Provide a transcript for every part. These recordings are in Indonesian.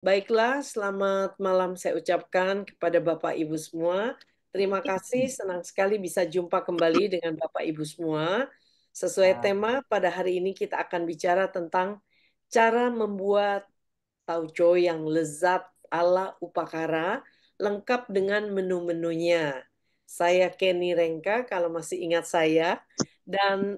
Baiklah, selamat malam saya ucapkan kepada Bapak Ibu semua. Terima kasih, senang sekali bisa jumpa kembali dengan Bapak Ibu semua. Sesuai tema, pada hari ini kita akan bicara tentang cara membuat tauco yang lezat ala Upakara, lengkap dengan menu-menunya. Saya Kenny Rengka, kalau masih ingat saya. Dan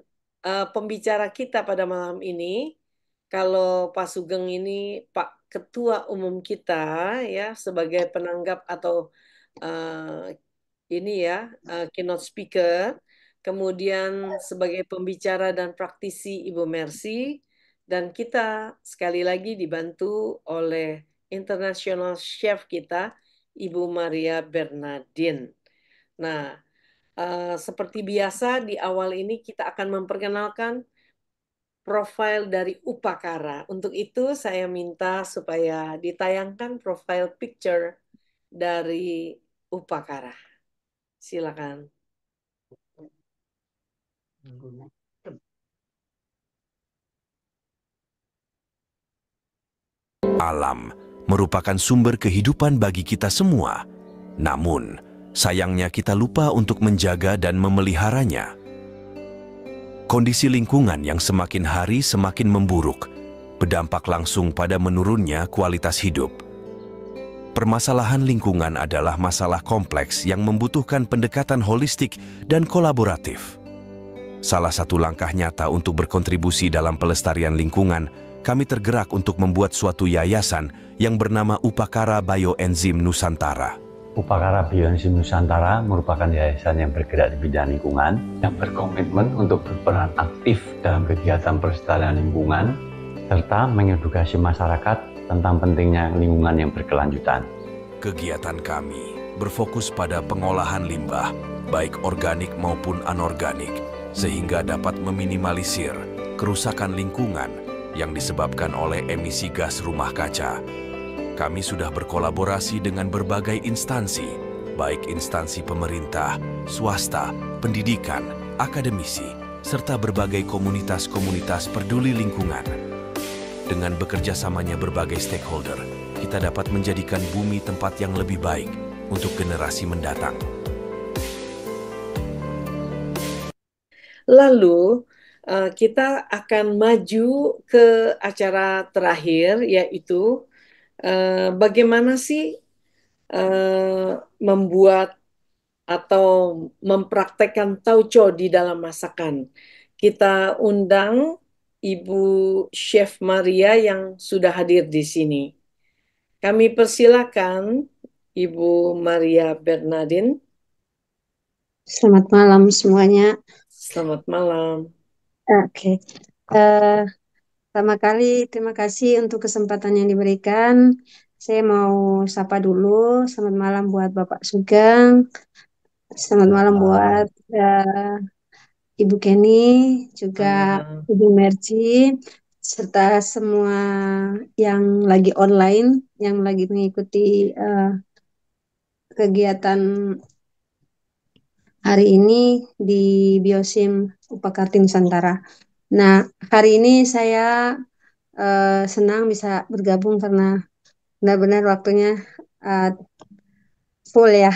pembicara kita pada malam ini, kalau Pak Sugeng ini Pak Ketua Umum kita ya sebagai penanggap atau eh, ini ya keynote speaker, kemudian sebagai pembicara dan praktisi Ibu Mercy, dan kita sekali lagi dibantu oleh international chef kita Ibu Maria Bernardin. Nah, seperti biasa di awal ini kita akan memperkenalkan profil dari Upakara. Untuk itu saya minta supaya ditayangkan profile picture dari Upakara. Silakan. Alam merupakan sumber kehidupan bagi kita semua. Namun, sayangnya kita lupa untuk menjaga dan memeliharanya. Kondisi lingkungan yang semakin hari semakin memburuk, berdampak langsung pada menurunnya kualitas hidup. Permasalahan lingkungan adalah masalah kompleks yang membutuhkan pendekatan holistik dan kolaboratif. Salah satu langkah nyata untuk berkontribusi dalam pelestarian lingkungan, kami tergerak untuk membuat suatu yayasan yang bernama Upakara Bioenzim Nusantara. Upakara Bioenzim Nusantara merupakan yayasan yang bergerak di bidang lingkungan yang berkomitmen untuk berperan aktif dalam kegiatan pelestarian lingkungan serta mengedukasi masyarakat tentang pentingnya lingkungan yang berkelanjutan. Kegiatan kami berfokus pada pengolahan limbah, baik organik maupun anorganik, sehingga dapat meminimalisir kerusakan lingkungan yang disebabkan oleh emisi gas rumah kaca. Kami sudah berkolaborasi dengan berbagai instansi, baik instansi pemerintah, swasta, pendidikan, akademisi, serta berbagai komunitas-komunitas peduli lingkungan. Dengan bekerja samanya berbagai stakeholder, kita dapat menjadikan bumi tempat yang lebih baik untuk generasi mendatang. Lalu kita akan maju ke acara terakhir, yaitu bagaimana sih membuat atau mempraktekkan tauco di dalam masakan. Kita undang Ibu Chef Maria yang sudah hadir di sini. Kami persilakan Ibu Maria Bernardin. Selamat malam semuanya. Selamat malam. Oke, pertama kali terima kasih untuk kesempatan yang diberikan. Saya mau sapa dulu. Selamat malam buat Bapak Sugeng. Selamat malam buat Ibu Kenny, juga Ibu Mercy, serta semua yang lagi online, yang lagi mengikuti kegiatan hari ini di Biosim Upakarti Nusantara. Nah, hari ini saya senang bisa bergabung karena benar-benar waktunya uh, full ya.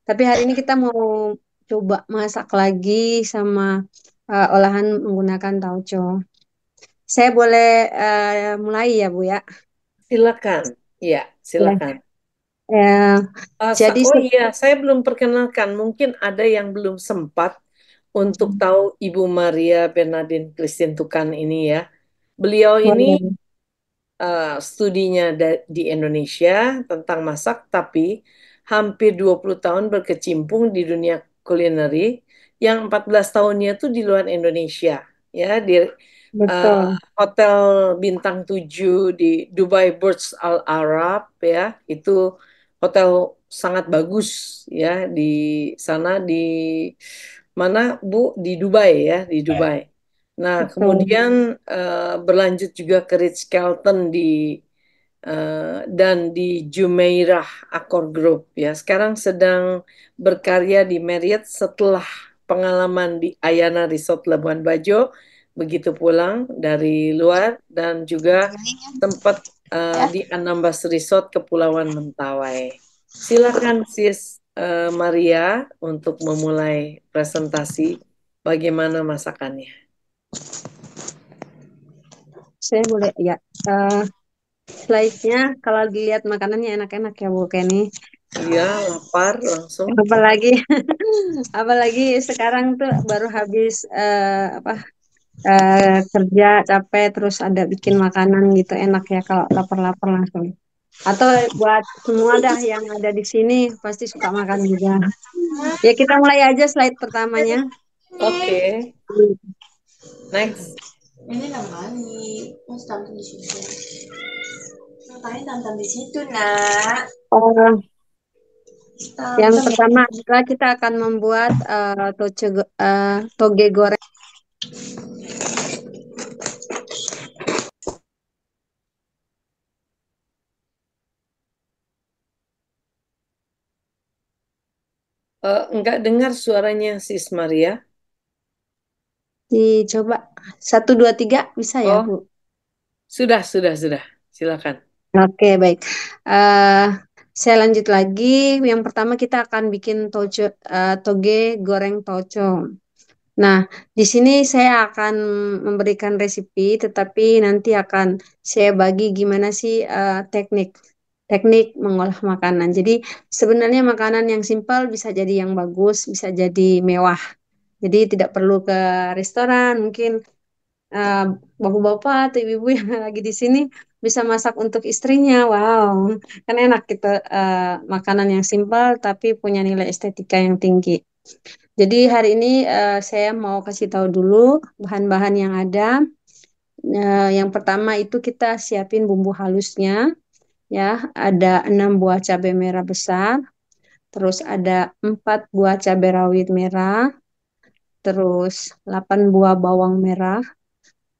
Tapi hari ini kita mau coba masak lagi sama olahan menggunakan tauco. Saya boleh mulai ya, Bu ya? Silakan. Ya, silakan. Jadi Oh iya, saya belum perkenalkan. Mungkin ada yang belum sempat untuk tahu Ibu Maria Bernardin Christine Tukan ini ya. Beliau ini studinya di Indonesia tentang masak, tapi hampir 20 tahun berkecimpung di dunia kulineri, yang 14 tahunnya itu di luar Indonesia. Ya, di hotel bintang 7 di Dubai Burj Al Arab ya, itu hotel sangat bagus ya di sana, di mana Bu? Di Dubai ya, di Dubai. Nah, kemudian berlanjut juga ke Ritz-Carlton dan di Jumeirah Accor Group ya. Sekarang sedang berkarya di Marriott setelah pengalaman di Ayana Resort Labuan Bajo, begitu pulang dari luar, dan juga sempat di Anambas Resort Kepulauan Mentawai. Silakan Sis Maria untuk memulai presentasi bagaimana masakannya. Saya boleh ya. Slide-nya kalau dilihat makanannya enak-enak ya Bu Kenny. Iya, lapar langsung. Apalagi apalagi sekarang tuh baru habis kerja capek terus ada bikin makanan gitu enak ya kalau lapar-lapar langsung. Atau buat semua dah yang ada di sini pasti suka makan juga. Ya kita mulai aja slide pertamanya. Oke, next. Ini namanya Mas tonton di situ. Ngapain tonton di situ, Nak? Oh, yang Tonton. pertama adalah kita akan membuat toge goreng. Enggak dengar suaranya Sis Maria. Dicoba 1, 2, 3 bisa ya Oh, Bu? sudah. Silakan. Oke, baik. Eh, saya lanjut lagi. Yang pertama kita akan bikin toge goreng toco. Nah, di sini saya akan memberikan resep, tetapi nanti akan saya bagi gimana sih teknik mengolah makanan. Jadi sebenarnya makanan yang simpel bisa jadi yang bagus, bisa jadi mewah. Jadi tidak perlu ke restoran, mungkin eh, bapak-bapak atau ibu-ibu yang lagi di sini bisa masak untuk istrinya. Wow, kan enak gitu. Makanan yang simpel tapi punya nilai estetika yang tinggi. Jadi hari ini saya mau kasih tahu dulu bahan-bahan yang ada. Yang pertama itu kita siapin bumbu halusnya, ya. Ada 6 buah cabai merah besar, terus ada 4 buah cabai rawit merah, terus 8 buah bawang merah.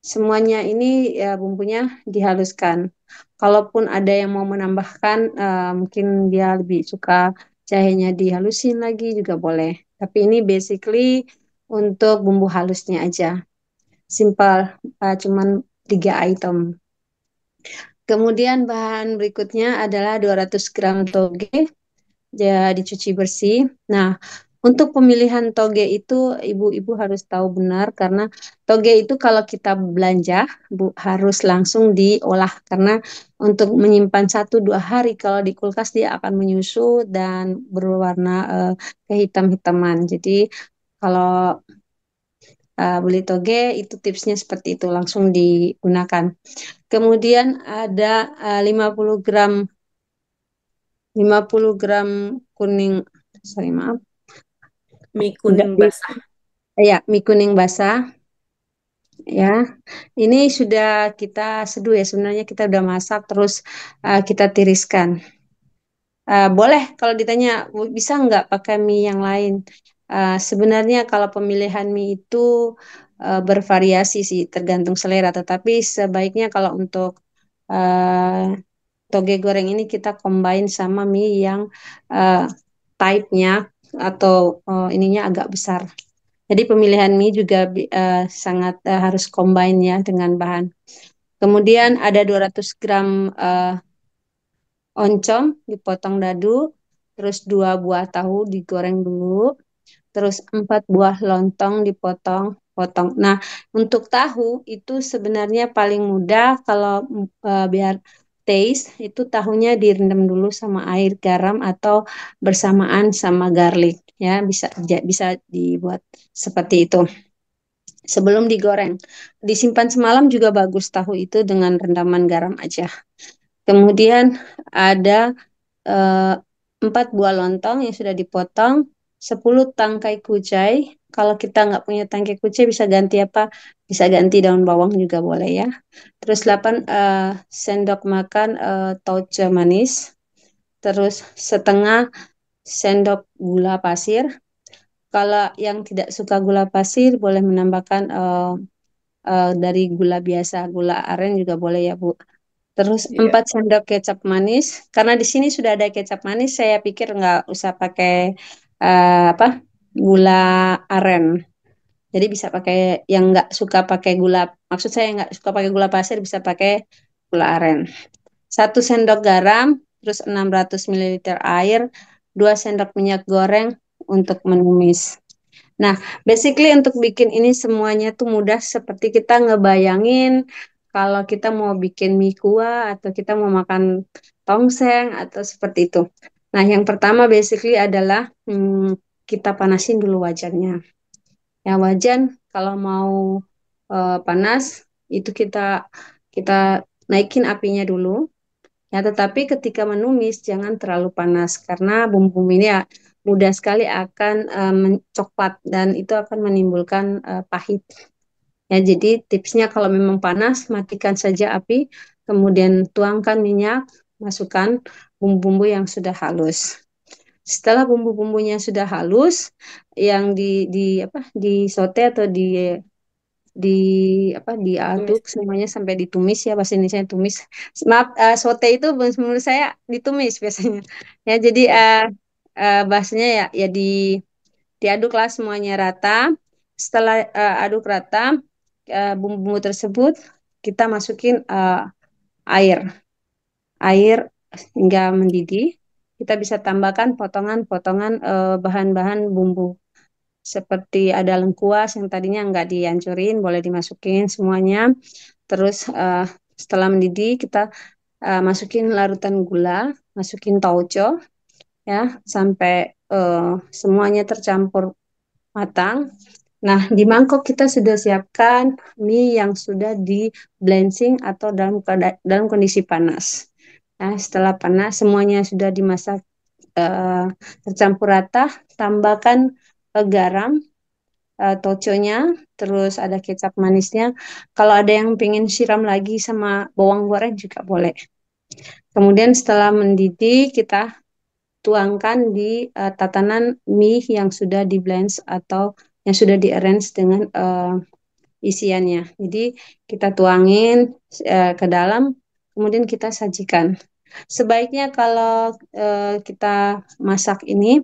Semuanya ini ya bumbunya dihaluskan. Kalaupun ada yang mau menambahkan, mungkin dia lebih suka jahenya dihalusin lagi juga boleh. Tapi ini basically untuk bumbu halusnya aja. Simple, cuman 3 item. Kemudian bahan berikutnya adalah 200 gram toge, ya dicuci bersih. Nah, untuk pemilihan toge itu ibu-ibu harus tahu benar karena toge itu kalau kita belanja Bu, harus langsung diolah karena untuk menyimpan 1, 2 hari kalau di kulkas dia akan menyusut dan berwarna kehitam-hitaman. Jadi kalau beli toge itu tipsnya seperti itu langsung digunakan. Kemudian ada 50 gram kuning, sorry maaf, Mie enggak kuning basah. ya, mie kuning basah ya. Ini sudah kita seduh ya, sebenarnya kita udah masak terus kita tiriskan. Boleh kalau ditanya bisa nggak pakai mie yang lain? Sebenarnya kalau pemilihan mie itu bervariasi sih, tergantung selera. Tetapi sebaiknya kalau untuk uh, toge goreng ini kita combine sama mie yang uh, type-nya atau ininya agak besar. Jadi pemilihan mie juga sangat harus combine ya dengan bahan. Kemudian ada 200 gram oncom dipotong dadu, terus 2 buah tahu digoreng dulu, terus 4 buah lontong dipotong-potong. Nah, untuk tahu itu sebenarnya paling mudah kalau biar taste itu tahunya direndam dulu sama air garam atau bersamaan sama garlic ya bisa dibuat seperti itu sebelum digoreng. Disimpan semalam juga bagus tahu itu dengan rendaman garam aja. Kemudian ada eh, 4 buah lontong yang sudah dipotong, 10 tangkai kucai. Kalau kita nggak punya tangkai kucai bisa ganti apa? Bisa ganti daun bawang juga boleh ya. Terus 8 sendok makan tauco manis. Terus setengah sendok gula pasir. Kalau yang tidak suka gula pasir boleh menambahkan dari gula biasa, gula aren juga boleh ya Bu. Terus Iya. 4 sendok kecap manis. Karena di sini sudah ada kecap manis, saya pikir nggak usah pakai apa gula aren. Jadi bisa pakai yang nggak suka pakai gula. Maksud saya yang nggak suka pakai gula pasir bisa pakai gula aren. 1 sendok garam, terus 600 ml air, 2 sendok minyak goreng untuk menumis. Nah, basically untuk bikin ini semuanya tuh mudah seperti kita ngebayangin kalau kita mau bikin mie kuah atau kita mau makan tongseng atau seperti itu. Nah, yang pertama basically adalah kita panasin dulu wajannya. Ya, wajan kalau mau panas itu kita kita naikin apinya dulu. Ya, tetapi ketika menumis jangan terlalu panas karena bumbu ini ya mudah sekali akan mencoklat dan itu akan menimbulkan pahit. Ya, jadi tipsnya kalau memang panas matikan saja api, kemudian tuangkan minyak, masukkan bumbu-bumbu yang sudah halus. Setelah bumbu-bumbunya sudah halus, yang di saute atau di Tumis. diaduk semuanya sampai ditumis ya bahasa Indonesia tumis. Maaf, saute itu menurut saya ditumis biasanya. Ya, jadi Ya. bahasanya ya diaduklah semuanya rata. Setelah aduk rata bumbu-bumbu tersebut kita masukin air air hingga mendidih. Kita bisa tambahkan potongan-potongan bahan-bahan bumbu seperti ada lengkuas yang tadinya nggak dihancurin, boleh dimasukin semuanya. Terus setelah mendidih kita masukin larutan gula, masukin tauco ya sampai semuanya tercampur matang. Nah, di mangkok kita sudah siapkan mie yang sudah di blanching atau dalam kondisi panas. Nah, setelah panas semuanya sudah dimasak eh, tercampur rata, tambahkan garam, toconya, terus ada kecap manisnya. Kalau ada yang pengen siram lagi sama bawang goreng juga boleh. Kemudian setelah mendidih, kita tuangkan di tatanan mie yang sudah di blend atau yang sudah di arrange dengan isiannya. Jadi kita tuangin ke dalam, kemudian kita sajikan. Sebaiknya kalau kita masak ini,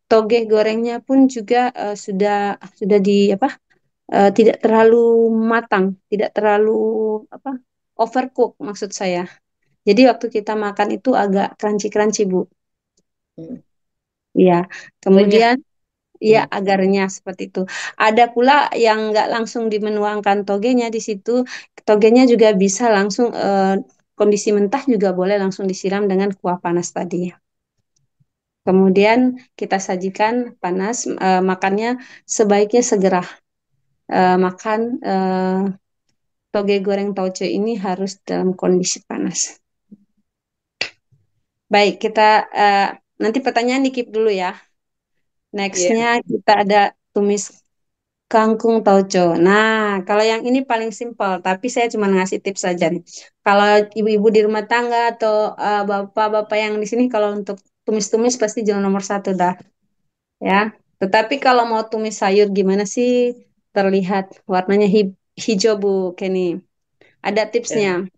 toge gorengnya pun juga sudah di apa tidak terlalu matang, tidak terlalu apa overcook maksud saya. Jadi waktu kita makan itu agak crunchy-crunchy, Bu. Hmm. Iya. Renyah. Kemudian ya Hmm. agarnya seperti itu. Ada pula yang nggak langsung dimenuangkan togenya di situ. Togenya juga bisa langsung kondisi mentah juga boleh langsung disiram dengan kuah panas tadi. Kemudian kita sajikan panas, makannya sebaiknya segera makan toge goreng tauco ini harus dalam kondisi panas. Baik, kita nanti pertanyaan dikip dulu ya. Iya. Nextnya kita ada tumis kangkung tauco. Nah, kalau yang ini paling simpel, tapi saya cuma ngasih tips saja nih. Kalau ibu-ibu di rumah tangga atau bapak-bapak yang di sini, kalau untuk tumis-tumis pasti jalan nomor satu dah, ya. Tetapi kalau mau tumis sayur gimana sih terlihat warnanya hijau, Bu Kenny? Ada tipsnya. Ya.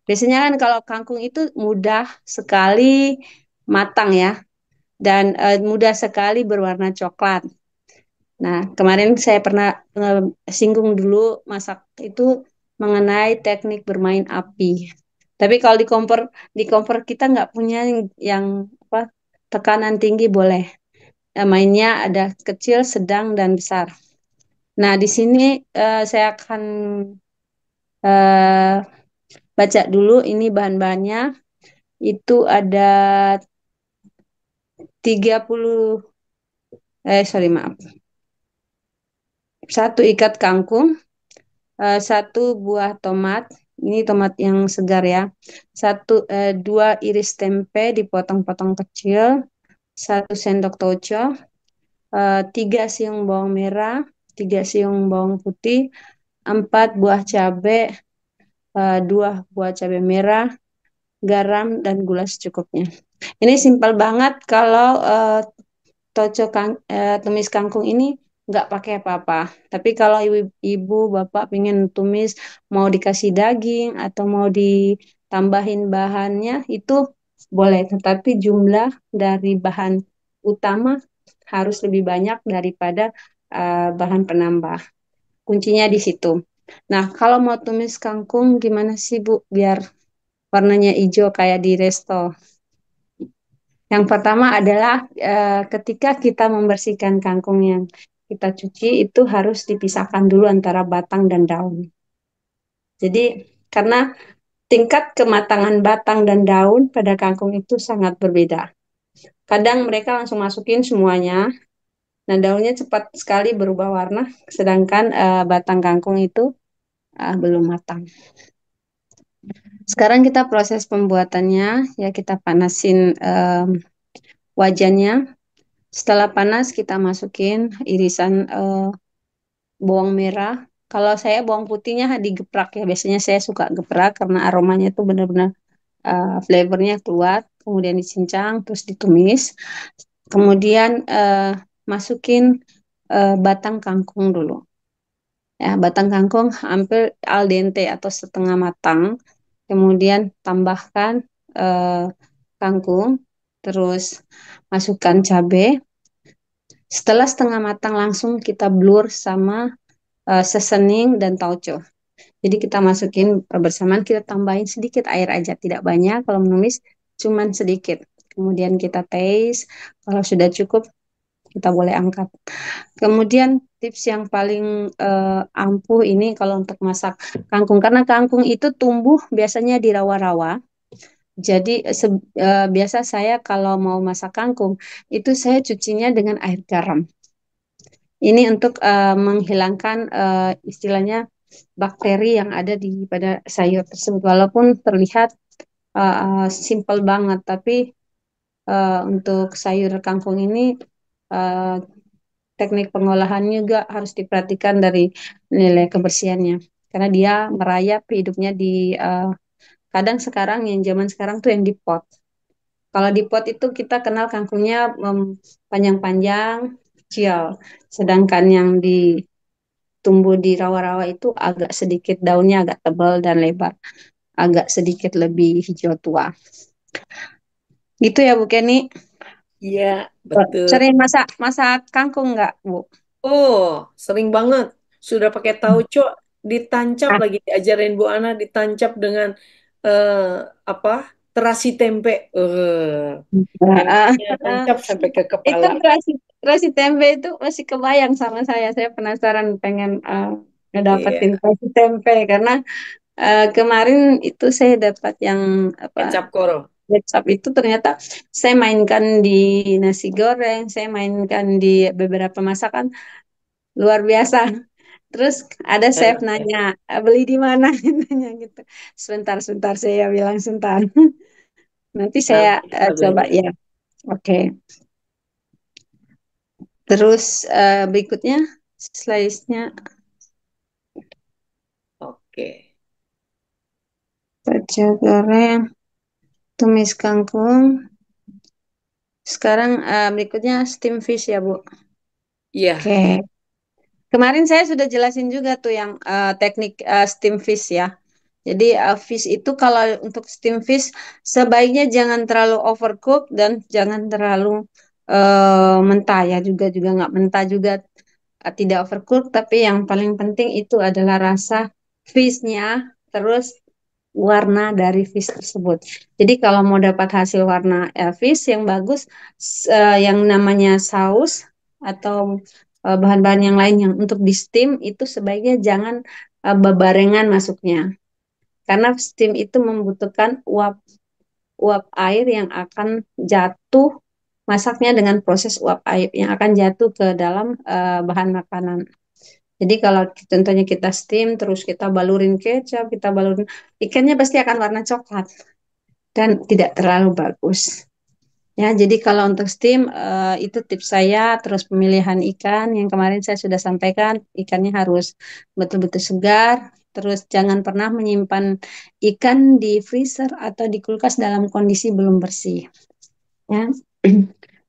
Biasanya kan kalau kangkung itu mudah sekali matang ya, dan mudah sekali berwarna coklat. Nah, kemarin saya pernah singgung dulu masak itu mengenai teknik bermain api. Tapi kalau di kompor kita nggak punya yang apa tekanan tinggi boleh. Mainnya ada kecil, sedang, dan besar. Nah, di sini saya akan eh, baca dulu ini bahan-bahannya. Itu ada 30 sorry maaf. 1 ikat kangkung, 1 buah tomat, ini tomat yang segar ya. 2 iris tempe dipotong-potong kecil, 1 sendok toco, 3 siung bawang merah, 3 siung bawang putih, 4 buah cabai, 2 buah cabai merah, garam dan gula secukupnya. Ini simpel banget kalau tumis kangkung ini nggak pakai apa-apa. Tapi kalau ibu bapak pengen tumis mau dikasih daging atau mau ditambahin bahannya itu boleh. Tetapi jumlah dari bahan utama harus lebih banyak daripada bahan penambah. Kuncinya di situ. Nah, kalau mau tumis kangkung gimana sih Bu biar warnanya hijau kayak di resto. Yang pertama adalah ketika kita membersihkan kangkung yang kita cuci itu harus dipisahkan dulu antara batang dan daun. Jadi karena tingkat kematangan batang dan daun pada kangkung itu sangat berbeda. Kadang mereka langsung masukin semuanya. Nah, daunnya cepat sekali berubah warna, sedangkan batang kangkung itu belum matang. Sekarang kita proses pembuatannya, ya kita panasin wajannya. Setelah panas, kita masukin irisan bawang merah. Kalau saya bawang putihnya digeprak ya, biasanya saya suka geprak karena aromanya itu benar-benar flavornya keluar. Kemudian dicincang, terus ditumis. Kemudian masukin batang kangkung dulu. Ya, batang kangkung hampir al dente atau setengah matang. Kemudian tambahkan eh, kangkung, terus masukkan cabai. Setelah setengah matang langsung kita blur sama seasoning dan tauco. Jadi kita masukin bersamaan, kita tambahin sedikit air aja, tidak banyak. Kalau menumis cuman sedikit. Kemudian kita taste, kalau sudah cukup kita boleh angkat. Kemudian tips yang paling ampuh ini kalau untuk masak kangkung, karena kangkung itu tumbuh biasanya di rawa-rawa. Jadi biasa saya kalau mau masak kangkung itu saya cucinya dengan air garam. Ini untuk menghilangkan istilahnya bakteri yang ada di pada sayur tersebut. Walaupun terlihat simple banget, tapi untuk sayur kangkung ini uh, teknik pengolahannya juga harus diperhatikan dari nilai kebersihannya. Karena dia merayap hidupnya di kadang sekarang yang zaman sekarang tuh yang di pot. Kalau di pot itu kita kenal kangkungnya panjang-panjang, kecil. Sedangkan yang tumbuh di rawa-rawa itu agak sedikit daunnya agak tebal dan lebar, agak sedikit lebih hijau tua. Gitu ya Bu Kenny. Iya, betul. Sering masak masak kangkung nggak Bu? Oh, sering banget. Sudah pakai tauco, ditancap Ah, lagi diajarin Bu Ana, ditancap dengan eh, apa? Terasi tempe. ah, Tempenya ah. tancap sampai ke Itu kepala. terasi terasi tempe itu masih kebayang sama saya. Saya penasaran pengen ngedapetin Iya, terasi tempe karena kemarin itu saya dapat yang apa kecap koro. kecap itu ternyata saya mainkan di nasi goreng, saya mainkan di beberapa masakan luar biasa. Terus ada chef nanya, beli di mana? Nanya gitu. Sebentar, sebentar saya bilang sebentar. Nanti saya Nanti kita coba belajar. ya. Oke. Terus berikutnya slice-nya Oke. baca goreng, tumis kangkung. Sekarang berikutnya steam fish ya, Bu. Iya, Oke. Kemarin saya sudah jelasin juga tuh yang teknik steam fish ya. Jadi fish itu kalau untuk steam fish sebaiknya jangan terlalu overcook dan jangan terlalu mentah ya, juga nggak mentah juga, tidak overcook, tapi yang paling penting itu adalah rasa fishnya, terus warna dari fish tersebut. Jadi kalau mau dapat hasil warna fish yang bagus, yang namanya saus atau bahan-bahan yang lain yang untuk di steam itu sebaiknya jangan bebarengan masuknya. Karena steam itu membutuhkan uap uap air yang akan jatuh, masaknya dengan proses uap air yang akan jatuh ke dalam bahan makanan. Jadi kalau contohnya kita steam terus kita balurin kecap, kita balurin ikannya pasti akan warna coklat dan tidak terlalu bagus. Ya, jadi kalau untuk steam itu tips saya. Terus pemilihan ikan yang kemarin saya sudah sampaikan, ikannya harus betul-betul segar. Terus jangan pernah menyimpan ikan di freezer atau di kulkas dalam kondisi belum bersih. Ya.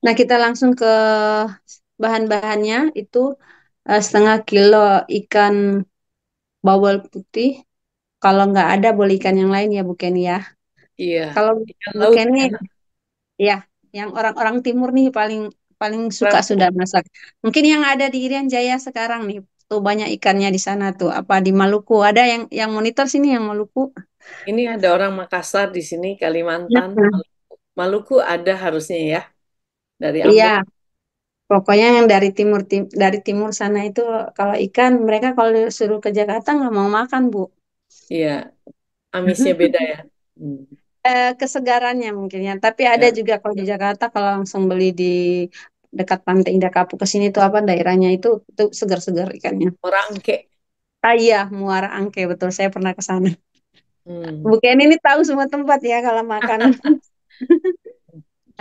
Nah, kita langsung ke bahan-bahannya itu setengah kilo ikan bawal putih. Kalau nggak ada boleh ikan yang lain ya Bu Kenny ya. iya. Kalau Ikan Bu laut Kenny enak. ya, yang orang-orang timur nih paling paling suka Kerapu. sudah masak. Mungkin yang ada di Irian Jaya sekarang nih, tuh banyak ikannya di sana tuh. Apa di Maluku? Ada yang monitor sini yang Maluku? Ini ada orang Makassar di sini, Kalimantan, Nah, Maluku ada harusnya ya, dari iya, Ambon. pokoknya yang dari dari timur sana itu kalau ikan mereka kalau suruh ke Jakarta nggak mau makan, Bu. Iya, amisnya beda ya. Hmm. Kesegarannya mungkin ya. Tapi ada Ya, juga kalau di Jakarta kalau langsung beli di dekat Pantai Indah Kapuk ke sini tuh apa daerahnya itu segar-segar ikannya. orang angke. Ah iya, Muara Angke betul. Saya pernah ke sana. Hmm. Bukan ini tahu semua tempat ya kalau makan.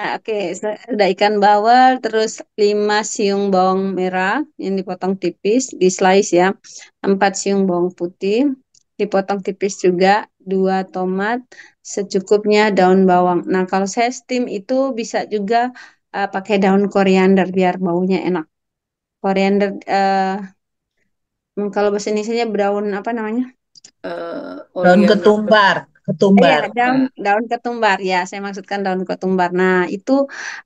Nah, oke, ada ikan bawal, terus 5 siung bawang merah yang dipotong tipis, di slice ya. 4 siung bawang putih, dipotong tipis juga. 2 tomat, secukupnya daun bawang. Nah, kalau saya steam itu bisa juga pakai daun koriander biar baunya enak. Koriander, kalau bahasa Indonesia daun apa namanya? Daun Oleander. ketumbar, Iya, ketumbar. daun Pak. daun ketumbar. Ya, saya maksudkan daun ketumbar. Nah, itu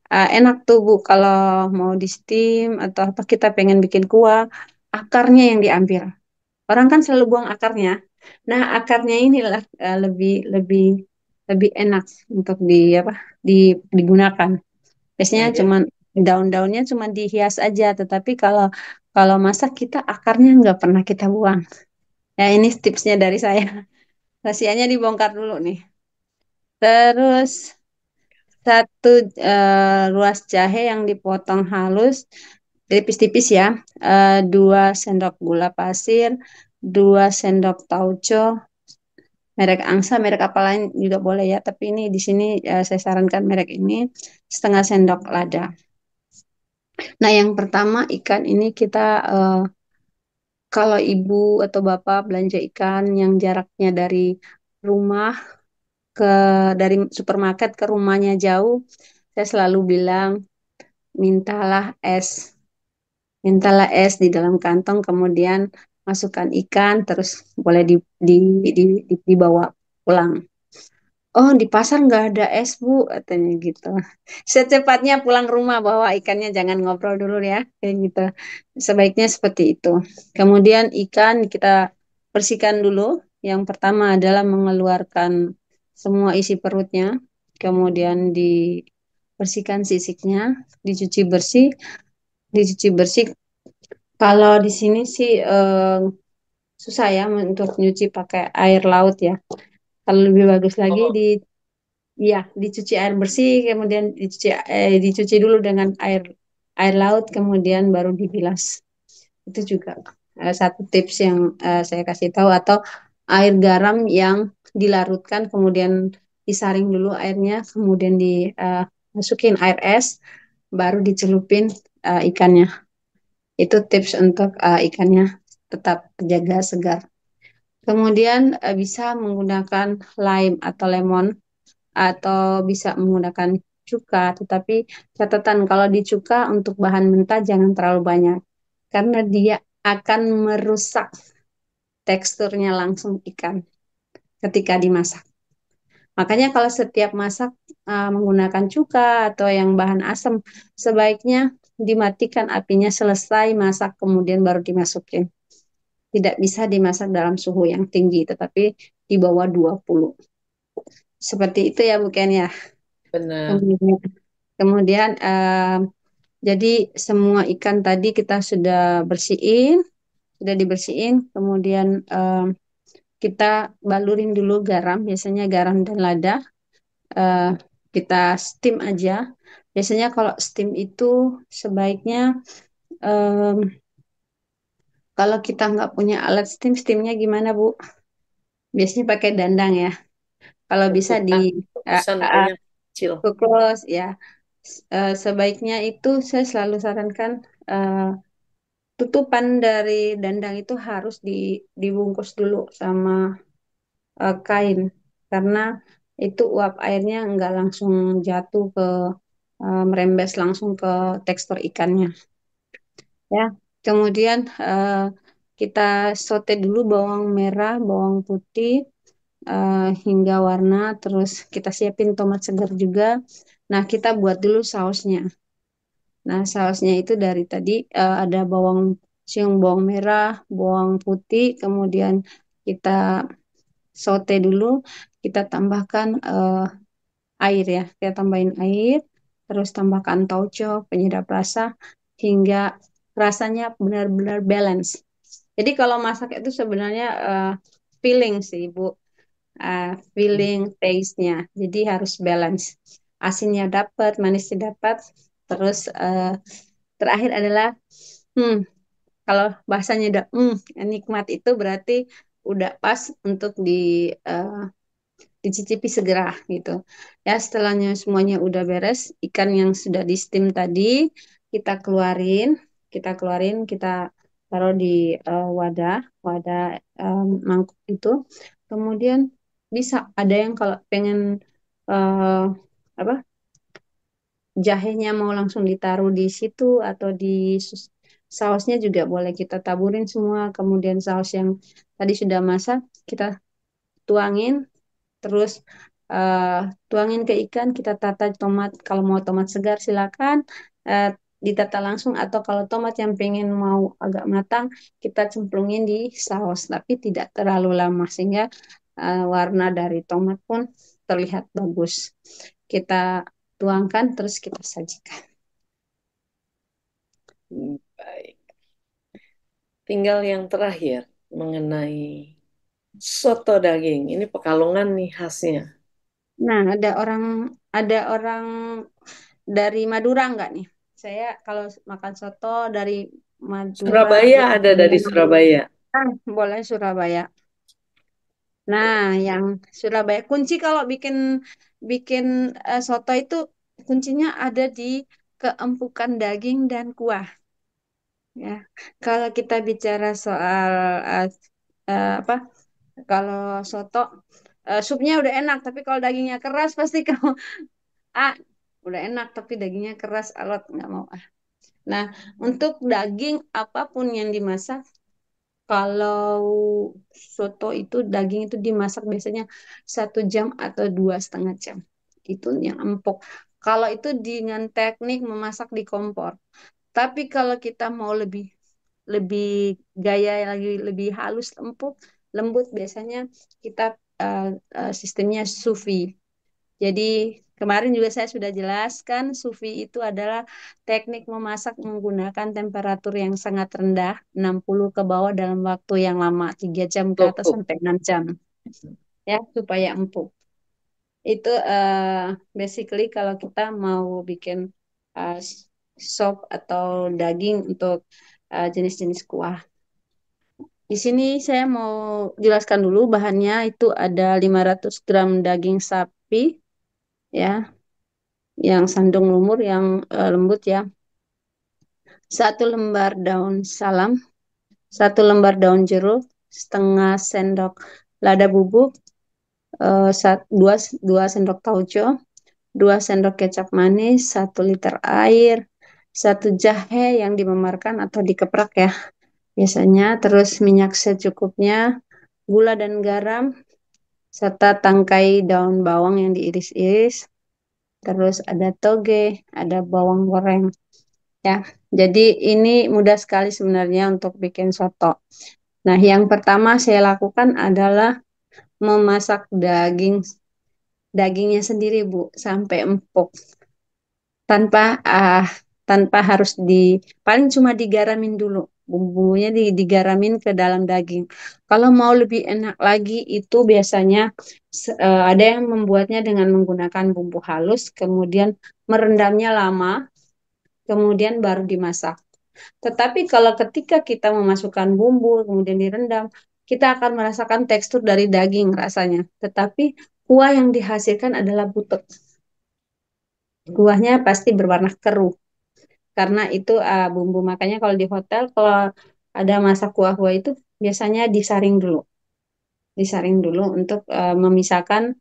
enak tuh Bu kalau mau di steam atau apa kita pengen bikin kuah, akarnya yang diambil. Orang kan selalu buang akarnya. Nah, akarnya inilah lebih lebih lebih enak untuk apa di, digunakan. Biasanya Nah, ya, cuman daun-daunnya cuma dihias aja, tetapi kalau kalau masak kita akarnya nggak pernah kita buang. Ya, ini tipsnya dari saya. Rahasianya dibongkar dulu nih. Terus 1 ruas jahe yang dipotong halus, tipis-tipis ya. 2 sendok gula pasir, 2 sendok tauco, merek angsa, merek apa lain juga boleh ya. Tapi ini di sini saya sarankan merek ini 1/2 sendok lada. Nah, yang pertama ikan ini kita kalau ibu atau bapak belanja ikan yang jaraknya dari rumah ke dari supermarket ke rumahnya jauh, saya selalu bilang mintalah es. Mintalah es di dalam kantong, kemudian masukkan ikan, terus boleh dibawa pulang. Oh, di pasar nggak ada es, Bu, katanya gitu. Secepatnya pulang rumah bawa ikannya, jangan ngobrol dulu ya, kayak gitu. Sebaiknya seperti itu. Kemudian ikan kita bersihkan dulu. Yang pertama adalah mengeluarkan semua isi perutnya, kemudian dibersihkan sisiknya, dicuci bersih, dicuci bersih. Kalau di sini sih susah ya untuk nyuci pakai air laut ya. Kalau lebih bagus lagi oh, ya dicuci air bersih, kemudian dicuci dulu dengan air air laut, kemudian baru dibilas. Itu juga satu tips yang saya kasih tahu atau air garam yang dilarutkan, kemudian disaring dulu airnya, kemudian dimasukin air es, baru dicelupin ikannya. Itu tips untuk ikannya tetap terjaga segar. Kemudian bisa menggunakan lime atau lemon atau bisa menggunakan cuka, tetapi catatan kalau di cuka untuk bahan mentah jangan terlalu banyak karena dia akan merusak teksturnya langsung ikan ketika dimasak. Makanya kalau setiap masak menggunakan cuka atau yang bahan asam, sebaiknya dimatikan apinya selesai masak kemudian baru dimasukin. Tidak bisa dimasak dalam suhu yang tinggi, tetapi di bawah 20. Seperti itu ya, bukan ya. benar. Kemudian, kemudian jadi semua ikan tadi kita sudah bersihin, sudah dibersihin, kemudian kita balurin dulu garam, biasanya garam dan lada. eh, Kita steam aja. Biasanya kalau steam itu sebaiknya em, kalau kita nggak punya alat steam, steamnya gimana Bu? Biasanya pakai dandang ya. Kalau bisa di Kukusan, uh, kukusan uh, banyak kecil. kukus ya. Sebaiknya itu saya selalu sarankan eh, tutupan dari dandang itu harus dibungkus dulu sama kain karena itu uap airnya nggak langsung jatuh merembes langsung ke tekstur ikannya ya. Kemudian kita saute dulu bawang merah, bawang putih hingga warna, terus kita siapin tomat segar juga. Nah, kita buat dulu sausnya. Nah, sausnya itu dari tadi ada siung bawang merah, bawang putih, kemudian kita saute dulu, kita tambahkan air ya. Kita tambahin air, terus tambahkan tauco, penyedap rasa, hingga rasanya benar-benar balance. Jadi kalau masak itu sebenarnya feeling sih, Bu. Feeling taste-nya. Jadi harus balance. Asinnya dapat, manisnya dapat. Terus terakhir adalah kalau bahasanya udah nikmat itu berarti udah pas untuk dicicipi segera gitu. Ya, setelahnya semuanya udah beres, ikan yang sudah di steam tadi kita keluarin, kita taruh di wadah, wadah mangkuk itu. Kemudian bisa ada yang kalau pengen eh, apa jahenya mau langsung ditaruh di situ atau di sausnya juga boleh kita taburin semua. Kemudian saus yang tadi sudah masak kita tuangin, terus eh, tuangin ke ikan, kita tata tomat. Kalau mau tomat segar silakan eh, ditata langsung, atau kalau tomat yang pengen mau agak matang kita cemplungin di saus, tapi tidak terlalu lama sehingga warna dari tomat pun terlihat bagus. Kita tuangkan terus kita sajikan. Baik. Tinggal yang terakhir mengenai soto daging. Ini Pekalongan nih khasnya. Nah, ada orang dari Madura nggak nih? Saya kalau makan soto dari Madura, Surabaya dari ada dari Surabaya. boleh Surabaya. Nah, yang Surabaya kunci kalau bikin bikin soto itu kuncinya ada di keempukan daging dan kuah. Ya, kalau kita bicara soal eh, apa? Kalau soto supnya udah enak, tapi kalau dagingnya keras pasti kamu udah enak tapi dagingnya keras alot nggak mau ah. Nah, untuk daging apapun yang dimasak, kalau soto itu daging itu dimasak biasanya 1 jam atau 2,5 jam. Itu yang empuk. Kalau itu dengan teknik memasak di kompor. Tapi kalau kita mau lebih lebih gaya lagi lebih halus empuk lembut biasanya kita sistemnya sous vide. Jadi kemarin juga saya sudah jelaskan sous vide itu adalah teknik memasak menggunakan temperatur yang sangat rendah 60 ke bawah dalam waktu yang lama 3 jam ke atas Cukup. sampai 6 jam ya supaya empuk. Itu basically kalau kita mau bikin uh, sop atau daging untuk jenis-jenis kuah. Di sini saya mau jelaskan dulu bahannya itu ada 500 gram daging sapi ya, yang sandung lumur yang lembut ya. 1 lembar daun salam, 1 lembar daun jeruk, setengah sendok lada bubuk, dua, 2 sendok tauco, 2 sendok kecap manis, 1 liter air, 1 jahe yang dimemarkan atau dikeprak ya biasanya, terus minyak secukupnya, gula dan garam, serta tangkai daun bawang yang diiris-iris, terus ada toge, ada bawang goreng ya. Jadi ini mudah sekali sebenarnya untuk bikin soto. Nah, yang pertama saya lakukan adalah memasak dagingnya sendiri, Bu, sampai empuk. Tanpa tanpa harus paling cuma digaramin dulu. Bumbunya digaramin ke dalam daging. Kalau mau lebih enak lagi itu biasanya ada yang membuatnya dengan menggunakan bumbu halus, kemudian merendamnya lama, kemudian baru dimasak. Tetapi kalau ketika kita memasukkan bumbu, kemudian direndam, kita akan merasakan tekstur dari daging rasanya. Tetapi kuah yang dihasilkan adalah butek. Kuahnya pasti berwarna keruh. Karena itu bumbu, makanya kalau di hotel, kalau ada masak kuah-kuah itu biasanya disaring dulu untuk memisahkan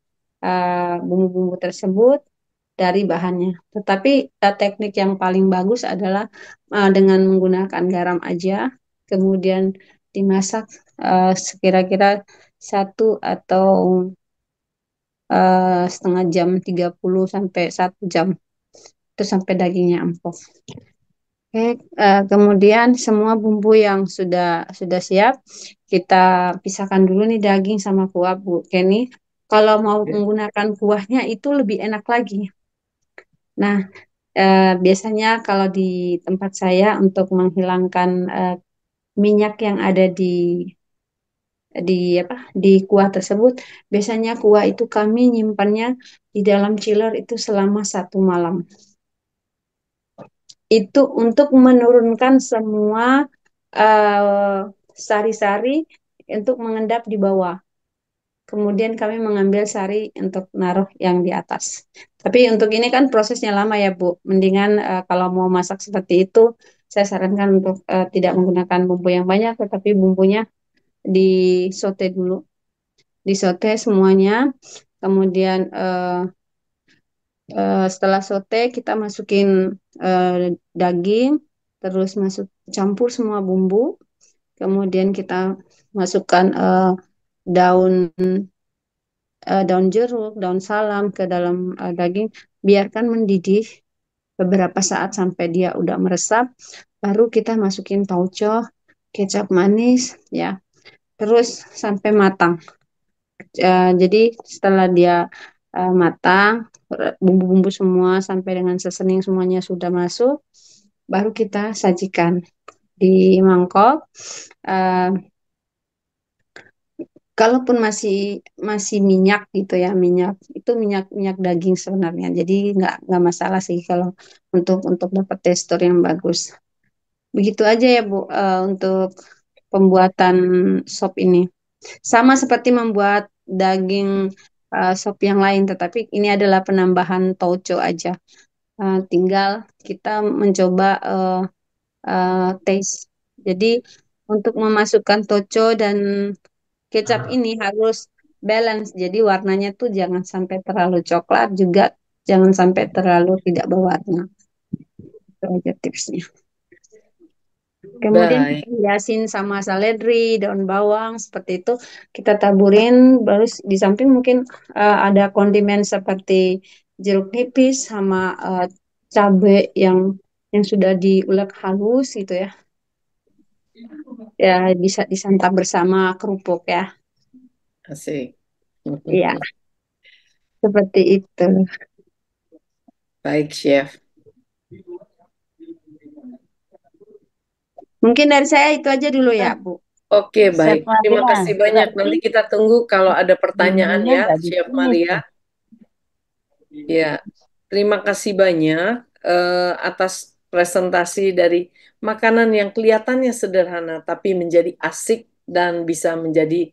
bumbu-bumbu tersebut dari bahannya. Tetapi teknik yang paling bagus adalah dengan menggunakan garam aja, kemudian dimasak sekira-kira 1 atau setengah jam, 30 sampai 1 jam, itu sampai dagingnya empuk. Oke, kemudian semua bumbu yang sudah siap kita pisahkan dulu nih daging sama kuah Bu Kenny. Kalau mau menggunakan kuahnya itu lebih enak lagi. Nah, biasanya kalau di tempat saya untuk menghilangkan minyak yang ada di apa di kuah tersebut, biasanya kuah itu kami nyimpannya di dalam chiller itu selama 1 malam. Itu untuk menurunkan semua eh, sari-sari untuk mengendap di bawah. Kemudian kami mengambil sari untuk naruh yang di atas. Tapi untuk ini kan prosesnya lama ya Bu. Mendingan kalau mau masak seperti itu, saya sarankan untuk tidak menggunakan bumbu yang banyak, tetapi bumbunya disote dulu. Disote semuanya. Kemudian setelah sote kita masukin daging, terus campur semua bumbu. Kemudian kita masukkan daun daun jeruk, daun salam ke dalam daging, biarkan mendidih beberapa saat sampai dia udah meresap, baru kita masukin tauco, kecap manis, ya, terus sampai matang. Jadi setelah dia matang, bumbu-bumbu semua sampai dengan sesening semuanya sudah masuk, baru kita sajikan di mangkok. Eh, Kalaupun masih masih minyak gitu ya, minyak itu minyak minyak daging sebenarnya. Jadi nggak masalah sih kalau untuk dapat tekstur yang bagus. Begitu aja ya Bu, untuk pembuatan sop ini. Sama seperti membuat daging sop yang lain, tetapi ini adalah penambahan tauco aja. Tinggal kita mencoba taste. Jadi untuk memasukkan toco dan kecap ini harus balance. Jadi warnanya tuh jangan sampai terlalu coklat juga jangan sampai terlalu tidak berwarna. Itu aja tipsnya. Kemudian kita Baik. hiasin sama seledri, daun bawang seperti itu. Kita taburin, baru di samping mungkin ada kondimen seperti jeruk nipis sama cabai yang sudah diulek halus gitu ya. Ya bisa disantap bersama kerupuk ya. Asik. Iya, seperti itu. Baik, Chef. Mungkin dari saya itu aja dulu ya, Bu. Oke, Chef baik. Terima Maria, kasih banyak. berarti Nanti kita tunggu kalau ada pertanyaan bumbunya ya, nggak Chef ditumis Maria. tuh. Ya, terima kasih banyak atas presentasi dari makanan yang kelihatannya sederhana, tapi menjadi asik dan bisa menjadi